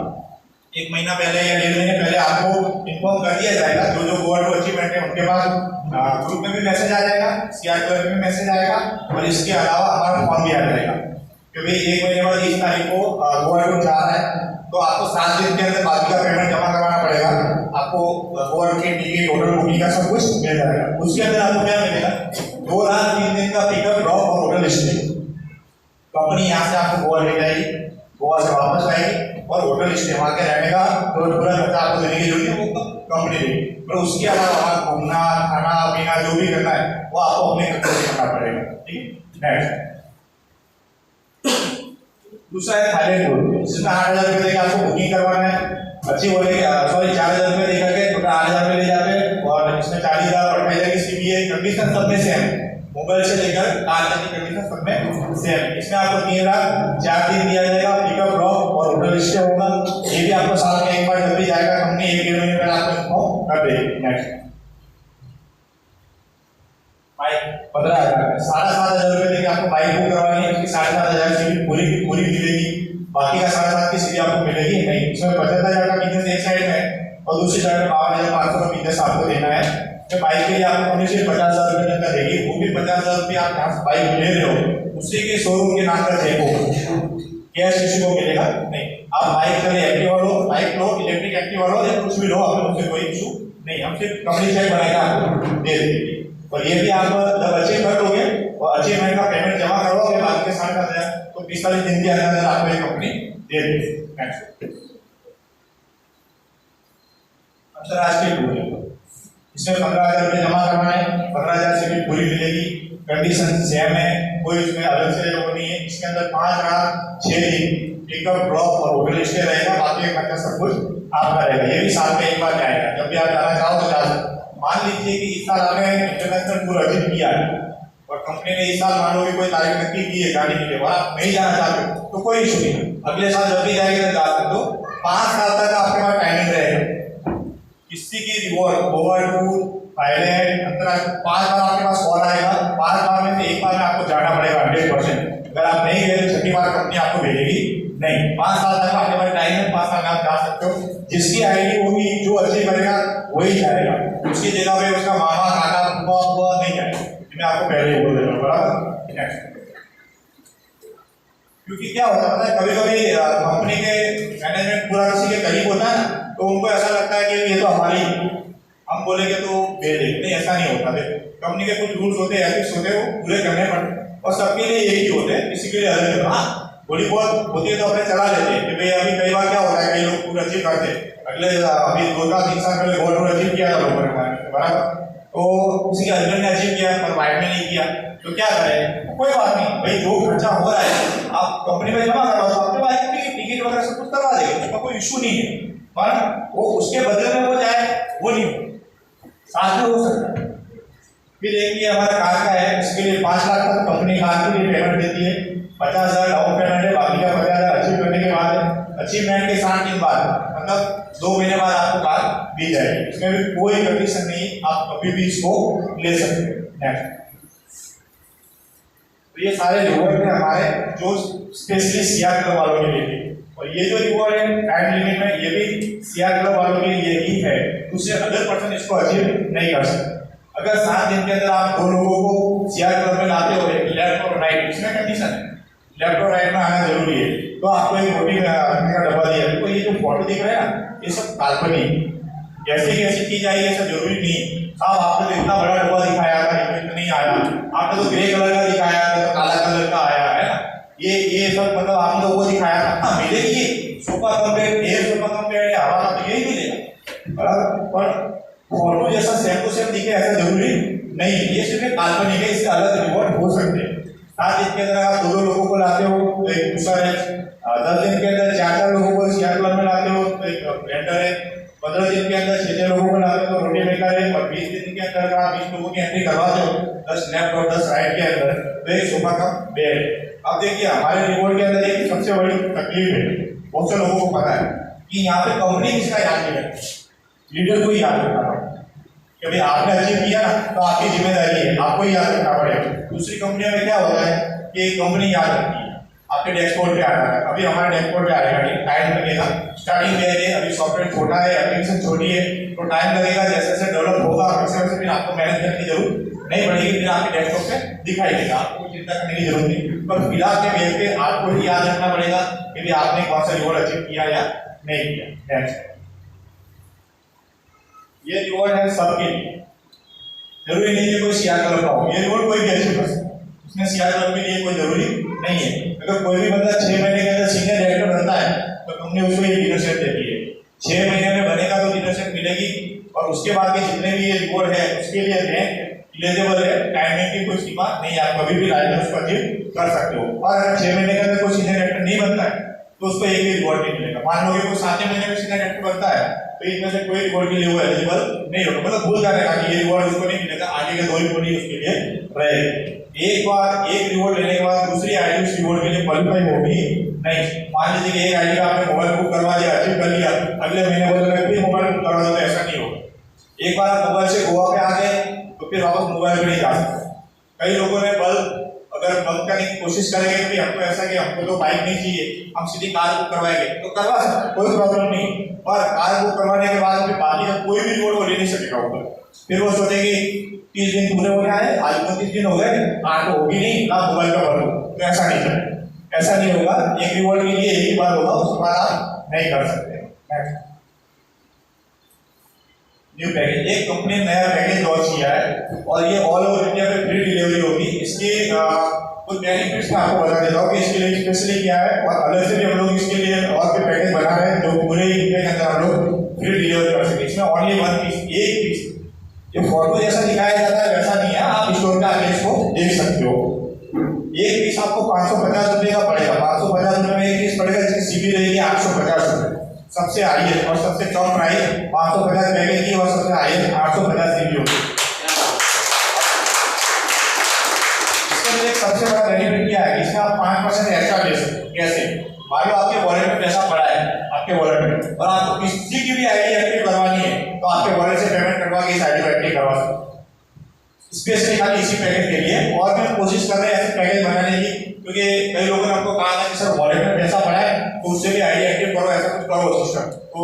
1 महीना पहले या 1.5 महीने पहले आपको इन्फॉर्म कर दिया जाएगा। जो जो गोवा टू अचीवमेंट है उनके पास ग्रुप में भी मैसेज आ जाएगा, सीआर में भी मैसेज आएगा, और इसके अलावा हमारा फॉर्म भी आ जाएगा कि भाई 1 महीने बाद 30 तारीख को गोवा टू जा रहा है, तो आपको 7 दिन के अंदर बाकी का पेमेंट जमा करवाना पड़ेगा। आपको गोवा की टिकट, होटल बुकिंग का सब कुछ मिल जाएगा। उसके अंदर आपको क्या मिलेगा, 2 रात 3 दिन का पिकअप, ड्रॉप और होटल स्टे। कंपनी यहाँ से आपको गोवा ले जाएगी, गोवा से वापस लाएगी, और होटल स्टे वहाँ के रहने का तो पूरा खर्चा आपको देने की जरूरत है, वो कंपनी देगी। पर उसके अलावा घूमना, खाना पीना जो भी करना है वो आपको अपने खर्चे से करना पड़ेगा। ठीक है। दूसरा है थाईलैंड टूर, जिसमें 8,000 रुपये देकर आपको बुकिंग करवाना है। अच्छी बोलेगी, सॉरी 4,000 रुपये देकर के टोटल 8,000 रुपये ले जाते हैं, और इसमें 40,000 पड़ेगा। इसकी भी एक कंडीशन सब में सेम, मोबाइल से लेकर कार तक की कंडीशन सब में सेम। इसमें आपको 3 रात 4 दिन दिया जाएगा, पिकअप, ड्रॉप और होटल स्टे होगा। ये भी आपको साल में एक बार जब भी जाएगा कंपनी 1-1.5 महीने पहले आपको इन्फॉर्म कर देगी। नेक्स्ट बाइक 15,000, 7,500 रुपये देकर आपको बाइक बुक करवानी है। 7,500 सीट पूरी मिलेगी, बाकी का 7,500 की सीट आपको मिलेगी नहीं। इसमें 75,000 का बिजनेस एक साइड में और दूसरी साइड में 52,500 का बिजनेस आपको देना है। तो बाइक के लिए आपको कंपनी सिर्फ 50,000 रुपये तक देगी। वो भी 50,000 रुपये आप यहाँ से बाइक ले रहे हो, उसी के शोरूम के नाम का चेक होगा, कैश किसी को मिलेगा नहीं। आप बाइक चले, एक्टिवा लो, बाइक लो, इलेक्ट्रिक एक्टिवा लो या कुछ भी लो, आपको उससे कोई इशू नहीं। हम सिर्फ कंपनी चेक बनाएगा आपको दे देंगे। और ये भी आप जब अचीव कर लोगे और अचीवमेंट का पेमेंट जमा करवाओगे बाकी के 7,000, तो 45 दिन के अंदर आपको ये कंपनी दे देगी। अंतरराष्ट्रीय टूर, इसमें 15,000 रुपये जमा करना है, 15,000 से भी पूरी मिलेगी। कंडीशन सेम है, कोई इसमें अलग से लोग नहीं है। इसके अंदर 5 रात 6 दिन पिकअप, ड्रॉप और होटल स्टे रहेगा, बाकी का खर्चा सब कुछ आपका रहेगा। ये भी साल में एक बार जाएगा, जब भी आप जाना चाहो तो जा सकते। मान लीजिए कि इस साल आपने इंटरनेशनल टूर अचीव किया है और कंपनी ने इस साल मान लो कि कोई तारीख नक्की की है जाने के लिए, और आप नहीं जाना चाहते तो कोई इशू नहीं, अगले साल जब भी जाएंगे तो जा सकते हो। 5 साल तक आपके पास टाइमिंग रहेगा। किसी की रिवॉर्ड, गोवा टूर, थाईलैंड, अंतरराष्ट्रीय 5 बार आपके पास कॉल आएगा। 5 बार में से एक बार में आपको जाना पड़ेगा 100%। अगर आप नहीं गए तो 6ठी बार कंपनी आपको भेजेगी नहीं। 5 साल तक आपके पास टाइम है, 5 साल में आप जा सकते हो। जिसकी आईडी होगी, जो अचीव करेगा वही जाएगा, उसकी जगह पे उसका मामा, काका, फूफा नहीं जाएगा। मैं आपको पहले ही बोल देता हूँ, बराबर। क्योंकि क्या होता है, कभी कभी कंपनी के मैनेजमेंट पूरा किसी के करीब होता है तो उनको ऐसा लगता है कि ये तो हमारी, हम बोलेंगे तो भेज देंगे, नहीं ऐसा नहीं होता। कंपनी के कुछ रूल्स होते हैं, एथिक्स होते हैं, वो पूरे करने पड़ते हैं, और सबके लिए एक ही होते हैं, किसी के लिए अलग होता है। हाँ थोड़ी बहुत होती है तो अपने चला लेते हैं कि भाई अभी कई बार क्या होता है, कई लोग पूरा अचीव करते हैं। अगले अभी 2-3 साल पहले गोल्ड अचीव किया था लोगों ने, बराबर, तो किसी के हस्बैंड ने अचीव किया पर वाइफ ने नहीं किया, तो क्या करें, कोई बात नहीं भाई, जो खर्चा हो रहा है आप कंपनी में जमा करवा दो, आपके वाइफ की टिकट वगैरह सब कुछ करवा देंगे, उसका कोई इशू नहीं है। पर वो उसके बदले में वो जाए वो नहीं, साथ में हो सकता है। फिर एक ये हमारा कार का है, इसके लिए 5 लाख तक कंपनी कार के लिए पेमेंट देती है। 50,000 डाउन पेमेंट है, बाकी का 50,000 अचीव करने के बाद, अचीवमेंट के 7 दिन बाद, मतलब 2 महीने बाद आपको कार दी जाएगी। इसमें भी कोई कंडीशन नहीं, आप कभी भी इसको ले सकते हैं। तो ये सारे रिवॉर्ड है हमारे, जो स्पेशली सीआर क्लब वालों के लिए, और ये जो रिवॉर्ड है टाइम लिमिट में, ये भी सीआर क्लब वालों के लिए ही है, दूसरे अदर पर्सन इसको अचीव नहीं कर सकते। अगर 7 दिन के अंदर आप 2 लोगों को सीआर क्लब में लाते हो, लेफ्ट और राइट, इसमें कंडीशन है लेफ्ट और राइट में आना जरूरी है, तो आपको एक रोटी रखने का डब्बा दिया। तो ये जो फोटो दिख रहा है ना, ये सब काल्पनिक, जैसे कैसी चीज आई ऐसा जरूरी नहीं। साहब आपने तो इतना बड़ा डब्बा दिखाया था, इवेंट नहीं आया, आपने तो ग्रे कलर का दिखाया था, तो काला कलर का आया है ना, ये सब मतलब आपने तो वो दिखाया था। हाँ मिलेगी, sofa complete, air sofa complete है हमारा, तो यही मिलेगा, बराबर। पर फोटो जैसा सेम टू सेम दिखे ऐसा जरूरी नहीं, ये सिर्फ काल्पनिक है, इससे अलग रिवॉर्ड हो सकते हैं। 7 दिन के अंदर आप 2 लोगों को लाते हो तो एक दूसरा है, 10 दिन के अंदर 4 लोगों को सीआर क्लब में लाते हो तो एक वेंडर है, 15 दिन के अंदर 6 लोगों को लाते हो तो रोटी मेकर है, और 20 दिन के अंदर आप 20 लोगों की एंट्री करवाते हो, 10 लेफ्ट और 10 राइट के अंदर, तो एक सोफा का बेड। अब देखिए हमारे रिवॉर्ड के अंदर एक सबसे बड़ी तकलीफ है, बहुत से लोगों को पता है कि यहाँ पे कंपनी किसका याद नहीं रखती, लीडर को ही याद रखना पड़ता है। कि भाई आपने अचीव किया ना तो आपकी जिम्मेदारी है, आपको ही याद रखना पड़ेगा। दूसरी कंपनियों में क्या होता है कि कंपनी याद रखती है, आपके डैशबोर्ड पे आता है। अभी हमारे डैशबोर्ड पे आएगा, टाइम लगेगा, स्टार्टिंग में है, अभी सॉफ्टवेयर छोटा है, एप्लीकेशन छोटी है, तो टाइम लगेगा। जैसे जैसे डेवलप होगा वैसे वैसे फिर आपको मेहनत करने की जरूरत नहीं पड़ेगी, फिर आपके डैशबोर्ड पे दिखाई देगा, आपको कोई चिंता करने की जरूरत नहीं। पर फिलहाल के बेस पे आपको ही याद रखना पड़ेगा कि भी आपने कौन सा रिवॉर्ड अचीव किया या नहीं किया। ये रिवॉर्ड है सबके लिए, जरूरी नहीं है कोई सीआर क्लब का हो, ये रिवॉर्ड कोई भी अचीव कर सकता है, इसमें सीआर क्लब के लिए कोई जरूरी नहीं है। अगर कोई भी बंदा 6 महीने के अंदर सीनियर डायरेक्टर बनता है तो कंपनी उसको ये लीडरशिप देती है। 6 महीने में बनेगा तो लीडरशिप मिलेगी, और उसके बाद के जितने भी ये रिवॉर्ड है उसके लिए रैंक एलिजिबल है, टाइमिंग की कोई सीमा नहीं है, आप कभी भी लाइफ में उसको अचीव कर सकते हो। और अगर 6 महीने के अंदर कोई सीनियर डायरेक्टर नहीं बनता है तो उसको एक भी रिवॉर्ड नहीं मिलेगा। मान लो कि कोई 7वें महीने में सीनियर डायरेक्टर बनता है तो इसमें से कोई रिवॉर्ड के लिए वो एलिजिबल नहीं होगा, मतलब भूल जाने का कि ये रिवॉर्ड उसको नहीं मिलेगा, आगे के 2 रिवॉर्ड उसके लिए रहेगी। एक बार एक रिवॉर्ड लेने के बाद दूसरी आईडी उस रिवॉर्ड के लिए क्वालिफाई होगी नहीं। मान लीजिए कि एक आईडी का आपने मोबाइल बुक करवा दिया, अचीव कर लिया, अगले महीने बोले फिर मोबाइल बुक करवा दो, तो ऐसा नहीं होगा। एक बार आप मोबाइल से गोवा पे आ गए तो फिर वापस मोबाइल पे नहीं जा सकते। कई लोगों ने बल्ब अगर बंद करने की कोशिश करेंगे कि हमको ऐसा कि हमको तो बाइक नहीं चाहिए, हम सीधी कार बुक करवाएंगे, तो करवा सकते, कोई प्रॉब्लम नहीं। और कार बुक करवाने के बाद फिर बाकी का कोई भी रिवॉर्ड वो ले नहीं सकेगा ऊपर। फिर वो सोचेगी 30 दिन पूरे हो गए, आज 29 दिन हो गए, कार तो होगी नहीं ना, मोबाइल का भरो, तो ऐसा नहीं चलेगा, ऐसा नहीं होगा। एक रिवॉर्ड के लिए एक ही बार होगा, उसके बाद आप नहीं कर सकते। न्यू पैकेज, एक कंपनी ने नया पैकेज लॉन्च किया है और ये ऑल ओवर इंडिया में फ्री डिलीवरी होगी। इसके कुछ बेनिफिट्स मैं आपको बता देता हूँ कि इसके लिए स्पेशली क्या है, और अलग से भी हम लोग इसके लिए और भी पैकेज बना रहे हैं जो पूरे इंडिया के अंदर हम लोग फ्री डिलीवरी कर सके। इसमें ओनली 1 पीस, एक पीस, जो फोटो जैसा दिखाया जाता है वैसा नहीं है, आप स्टोर पे आके इसको देख सकते हो। एक पीस आपको 550 रुपये का पड़ेगा, 550 रुपये में एक पीस पड़ेगा, जिसकी सीबी रहेगी 850 रुपये, सबसे हाईएस्ट और सबसे कम प्राइस 550 पैकेज की, और सबसे हाईएस्ट 850 सीबी होगी। इसके लिए सबसे बड़ा बेनिफिट क्या है, इसमें आप 5% एक्स्ट्रा ले सकते हो। कैसे? मान लो आपके वॉलेट में पैसा पड़ा है, आपके वॉलेट में, और आपको किसी की भी आईडी एक्टिव करवानी है तो आपके वॉलेट से पेमेंट करवा के इस आईडी को एक्टिव करवा सकते हो, स्पेशली खाली इसी पैकेज के लिए। और भी कोशिश कर रहे हैं ऐसे पैकेज बनाने की, क्योंकि कई लोगों ने आपको कहा था कि सर वॉलेट में पैसा पड़ा है तो उससे भी आईडी एक्टिव करो, ऐसा कुछ करो सिस्टम। तो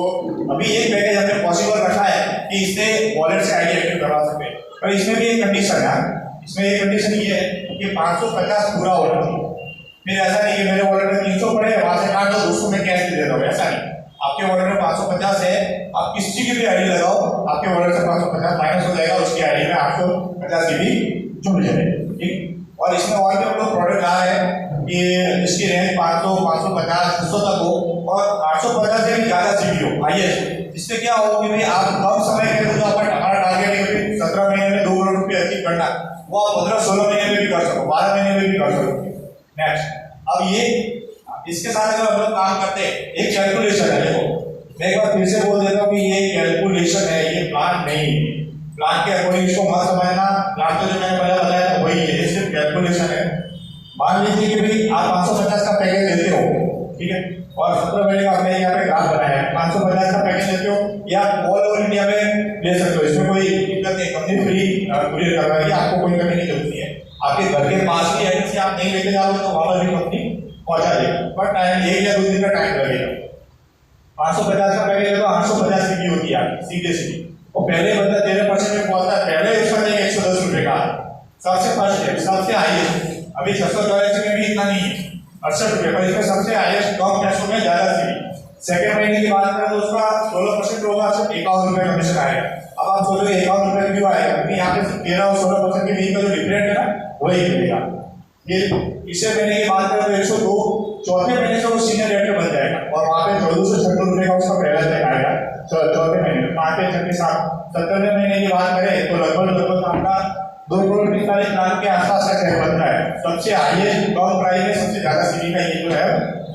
अभी एक पैकेज हमने पॉसिबल रखा है कि इससे वॉलेट से आईडी एक्टिव करवा सके। पर इसमें भी एक कंडीशन है, इसमें एक कंडीशन ये है कि 550 पूरा होना चाहिए। फिर ऐसा नहीं कि मेरे वॉलेट में 300 पड़े, वहां से काट दो 200 में कैश दे देता हूँ, ऐसा नहीं। आपके वॉलेट में 550 है, आप किसी की भी आईडी लगाओ, आपके वॉलेट से 550 माइनस हो जाएगा, उसकी आईडी में 850 जीबी जुड़ जाएगा। ठीक, और इसमें और भी हम लोग प्रोडक्ट आ रहे हैं कि इसकी रेंज 500, 550, 600 तक हो, और 850 से भी ज्यादा जीबी हो हाईएस्ट। इससे क्या हो कि भाई आप कम समय के अंदर जो आपका हमारा टारगेट है कि 17 महीने में 2 करोड़ रुपये अचीव करना, वो आप 15-16 महीने में भी कर सको, 12 महीने में भी कर सको। नेक्स्ट, अब ये इसके साथ अगर हम लोग काम करते हैं, एक कैलकुलेशन है, देखो मैं एक बार फिर से बोल देता हूँ कि ये कैलकुलेशन है, ये प्लान नहीं है। प्लान के अकॉर्डिंग इसको मत समझना, प्लान तो जो मैंने पहले बताया था वही है, ये सिर्फ कैलकुलेशन है। मान लीजिए कि भाई आप 550 का पैकेज लेते हो, ठीक है, और 17 महीने का हमने यहाँ पे ग्राफ बनाया है, 550 का पैकेज लेते हो, या ऑल ओवर इंडिया में ले सकते हो, इसमें कोई दिक्कत नहीं, कंपनी फ्री कुरियर करवाएगी, आपको कोई करने की जरूरत नहीं है। आपके घर के पास की एड्रेस से आप नहीं लेके जाओगे तो वहां पर भी कंपनी पहुंचा देगी, बट टाइम 1 या 2 दिन का टाइम लगेगा। 550 का पैकेज है तो 850 सीबी होती है आपकी सीधे सीधी, और पहले बंदा 13% में पहुंचता है, पहले उसका नहीं 110 रुपए का सबसे फर्स्ट है, सबसे हाईएस्ट। अभी 684 में भी इतना नहीं है, 68 रुपए, पर इसमें सबसे हाईएस्ट कम पैसों में ज्यादा सीबी। सेकंड महीने की बात करें तो उसका 16% होगा, सिर्फ 51 रुपए कमीशन आएगा। अब आप सोचोगे 51 रुपए क्यों आएगा, क्योंकि यहाँ पे 13 और 16% के बीच का जो डिफरेंट है ना वही मिलेगा। ये तीसरे महीने की बात करें तो 102, चौथे महीने से वो सीनियर डायरेक्टर बन जाएगा, और वहाँ पे 1496 रुपए का उसका पहला चेक आएगा चौथे महीने में, 5वें चेक के साथ। 17वें महीने की बात करें तो लगभग आपका 2 करोड़ 45 लाख के आसपास का चेक बनता है। सबसे हाईएस्ट कम प्राइस में सबसे ज्यादा सीबी का ये जो है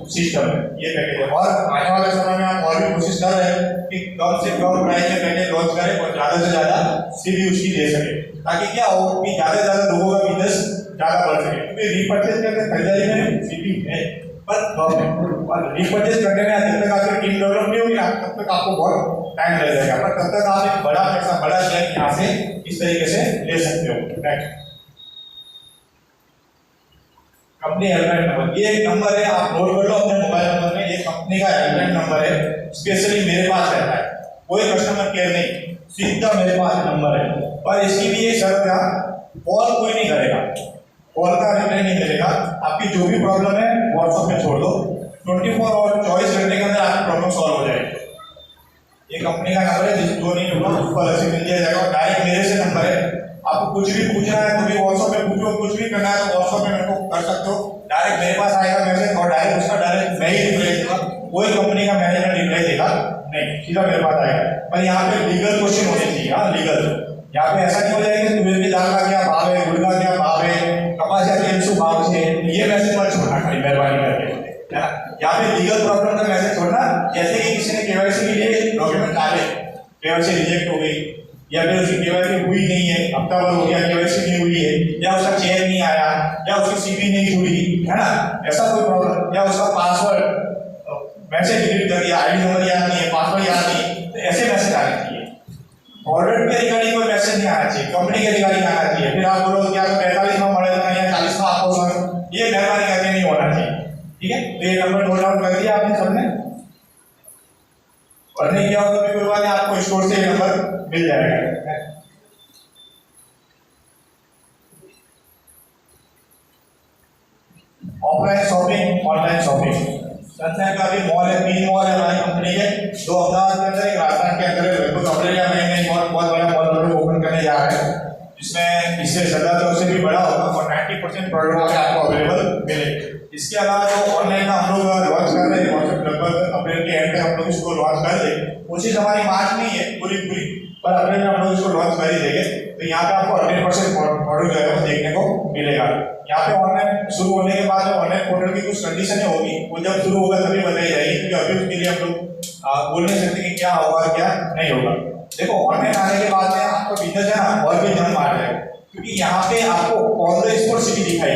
सिस्टम है, ये पैकेज है। और आने वाले समय में हम और भी कोशिश कर रहे हैं कि कम से कम प्राइस में पैकेज लॉन्च करें और ज्यादा से ज्यादा सीबी उसकी दे सके, ताकि क्या हो कि ज्यादा से ज्यादा लोगों का बिजनेस ज्यादा बढ़ सके। क्योंकि रीपर्चेज करके खरीदारी में सीबी है, पर कम है, और रीपर्चेज करने में जब तक आपकी टीम डेवलप नहीं होगी तब तक आपको बहुत टाइम लग जाएगा, पर तब तक आप एक बड़ा पैसा, बड़ा शेयर यहाँ से इस तरीके से ले सकते हो। नेक्स्ट, कंपनी हेल्पलाइन नंबर, ये एक नंबर है, आप नोट कर लो अपने मोबाइल नंबर में, ये कंपनी का हेल्पलाइन नंबर है, स्पेशली मेरे पास रहता है, कोई कस्टमर केयर नहीं, सीधा मेरे पास नंबर है। पर इसकी भी ये शर्त है, कॉल कोई नहीं करेगा, कॉल का रिप्लाई नहीं मिलेगा, आपकी जो भी प्रॉब्लम है व्हाट्सएप में छोड़ दो, 24 और 24 घंटे के अंदर आपकी प्रॉब्लम सॉल्व हो जाएगी। ये कंपनी का नंबर है, जो नहीं होगा उसको अलग से मिल जाएगा, डायरेक्ट मेरे से नंबर है, आपको कुछ भी पूछना है तो भी व्हाट्सएप में पूछो, कुछ भी करना है तो व्हाट्सएप में मेरे को कर सकते हो, डायरेक्ट मेरे पास आएगा मैसेज और डायरेक्ट उसका डायरेक्ट मैं ही रिप्लाई दूंगा, कोई कंपनी का मैनेजर रिप्लाई देगा नहीं, सीधा मेरे पास आएगा। पर यहाँ पे लीगल क्वेश्चन होने चाहिए, हाँ लीगल, यहाँ पे ऐसा नहीं हो जाएगा कि तुझे की दाल का क्या भाव है, गुड़ का क्या भाव है, कपास या तेल सु भाव से, ये मैसेज मत छोड़ना खाली मेहरबानी करके, है ना। यहाँ पे लीगल प्रॉब्लम का मैसेज छोड़ना, जैसे कि किसी ने केवाईसी के लिए डॉक्यूमेंट डाले, केवाईसी रिजेक्ट हो गई, या फिर उसकी केवाईसी हुई नहीं है, हफ्ता भर हो गया केवाईसी नहीं हुई है, या उसका चेक नहीं आया, या उसकी सीवी नहीं जुड़ी, है ना, ऐसा कोई प्रॉब्लम, या उसका पासवर्ड मैसेज डिलीट कर दिया, आईडी नंबर याद नहीं है, पासवर्ड याद नहीं, तो ऐसे मैसेज आने चाहिए। ऑर्डर के रिगार्डिंग कोई मैसेज नहीं आना चाहिए, कंपनी के रिगार्डिंग आना चाहिए। फिर आप बोलो क्या 45वां मॉडल है या 40वां आपको सर, ये मेहरबानी करके नहीं होना चाहिए, ठीक है। तो ये नंबर नोट डाउन कर दिया आपने सबने, और नहीं किया होगा तो कोई बात नहीं, आपको स्टोर से ये नंबर मिल जाएगा। ऑफलाइन शॉपिंग, ऑनलाइन शॉपिंग, सत्संग का भी मॉल है, 3 मॉल है हमारी कंपनी के, 2 अहमदाबाद के अंदर, एक राजस्थान के अंदर है, लगभग अप्रैल या मई में बहुत बड़ा मॉल ओपन करने जा रहे हैं, जिसमें इससे ज्यादा तो उससे भी बड़ा होगा और 90% प्रोडक्ट आपको अवेलेबल मिले। इसके अलावा जो ऑनलाइन का हम लोग लॉन्च कर रहे हैं, लगभग अप्रैल के एंड में हम लोग इसको लॉन्च कर देंगे, कोशिश हमारी मार्च में ही है पूरी, पर अप्रैल में हम लोग इसको लॉन्च कर ही देंगे। तो यहाँ पे आपको 100% प्रोडक्ट जो है वो देखने को मिलेगा। यहाँ पे ऑनलाइन शुरू होने के बाद ऑनलाइन पोर्टल की कुछ कंडीशनें होगी, वो जब शुरू होगा तभी बताई जाएगी, क्योंकि अभी उसके लिए हम लोग बोल नहीं सकते कि क्या होगा क्या नहीं होगा। देखो ऑनलाइन आने के बाद में आपको बिजनेस है ना और भी जन्म आ जाएगा, क्योंकि यहाँ पे आपको ऑन द स्पॉट सीवी दिखाई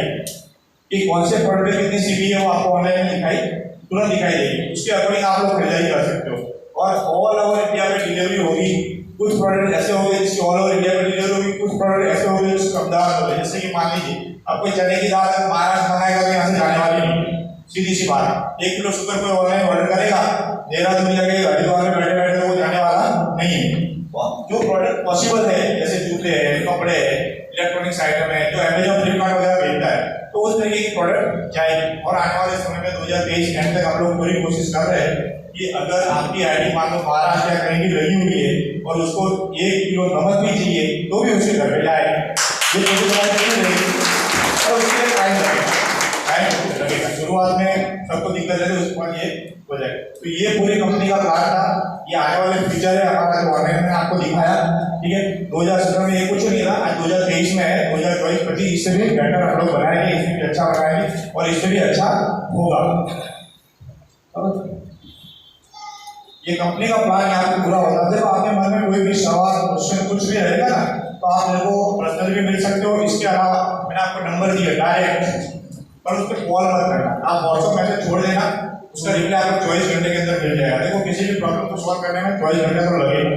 कि कौन से प्रोडक्ट कितनी सीवी है वो आपको ऑनलाइन दिखाई तुरंत दिखाई देगी, उसके अकॉर्डिंग आप लोग खरीदारी कर सकते हो। और ऑल ओवर इंडिया में डिलीवरी होगी, कुछ प्रोडक्ट ऐसे होंगे जिसकी ऑल ओवर इंडिया में डिलीवरी होगी, कुछ प्रोडक्ट ऐसे होंगे जिसके अहमदाबाद होंगे। जैसे कि मान लीजिए अब कोई चने की दाल महाराष्ट्र मंगाएगा तो यहाँ से जाने वाली नहीं, सीधी सी बात है। 1 किलो शुगर कोई ऑनलाइन ऑर्डर करेगा, देहरादून जाके हरिद्वार में बैठे बैठे तो वो जाने वाला नहीं है। जो प्रोडक्ट पॉसिबल है, जैसे जूते हैं, कपड़े हैं, इलेक्ट्रॉनिक्स आइटम है, जो अमेजॉन फ्लिपकार्ट वगैरह भेजता है, तो उस तरीके की प्रोडक्ट जाएगी। और आने वाले समय में 2023 एंड तक हम लोग पूरी कोशिश कर रहे हैं कि अगर आपकी आईडी मान लो महाराष्ट्र या कहीं भी लगी हुई है और उसको 1 किलो नमक भी चाहिए तो भी उसके घर पे जाएगा, ये और उसके लिए टाइम लगेगा। शुरुआत में सबको दिक्कत है तो उसके बाद ये हो जाएगा। तो ये पूरी कंपनी का प्लान था, ये आने वाले फ्यूचर है हमारा जो ऑनलाइन में आपको दिखाया, ठीक है। 2017 में ये कुछ नहीं था, आज 2023 में है, 2024-25 इससे भी बेटर हम लोग बनाएंगे, इसमें भी अच्छा बनाएंगे और इससे भी अच्छा होगा। ये कंपनी का प्लान यहाँ पे पूरा होता है। जब आपके मन में कोई भी सवाल क्वेश्चन कुछ भी रहेगा ना तो आप मेरे को पर्सनली भी मिल सकते हो। इसके अलावा मैंने आपको नंबर दिया डायरेक्ट, पर उस पर कॉल मत करना, आप व्हाट्सएप मैसेज छोड़ देना, उसका रिप्लाई आपको 24 घंटे के अंदर मिल जाएगा। देखो किसी भी प्रॉब्लम को सॉल्व करने में 24 घंटे तो लगेगा,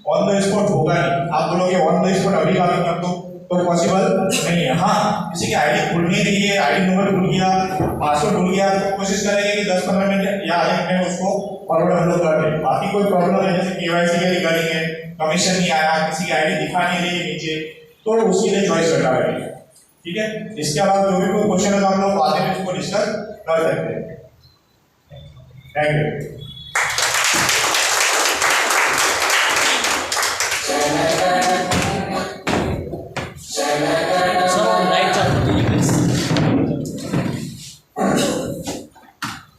ऑन द स्पॉट होगा नहीं। आप बोलोगे ऑन द स्पॉट अभी काम कर दो तो पॉसिबल नहीं है। हाँ, किसी की आईडी खुल नहीं रही है, आईडी नंबर भूल गया, पासवर्ड भूल गया, तो कोशिश करेंगे कि 10-15 मिनट या आधे घंटे में उसको फॉरवर्ड हम लोग कर दें। बाकी कोई प्रॉब्लम है जैसे केवाईसी के रिगार्डिंग है, कमीशन नहीं आया, किसी की आईडी दिखा नहीं रही है नीचे, तो उसके लिए चॉइस करना है, ठीक है। इसके अलावा जो भी कोई क्वेश्चन है तो हम लोग बाद में इसको डिस्कस कर सकते हैं। Thank you.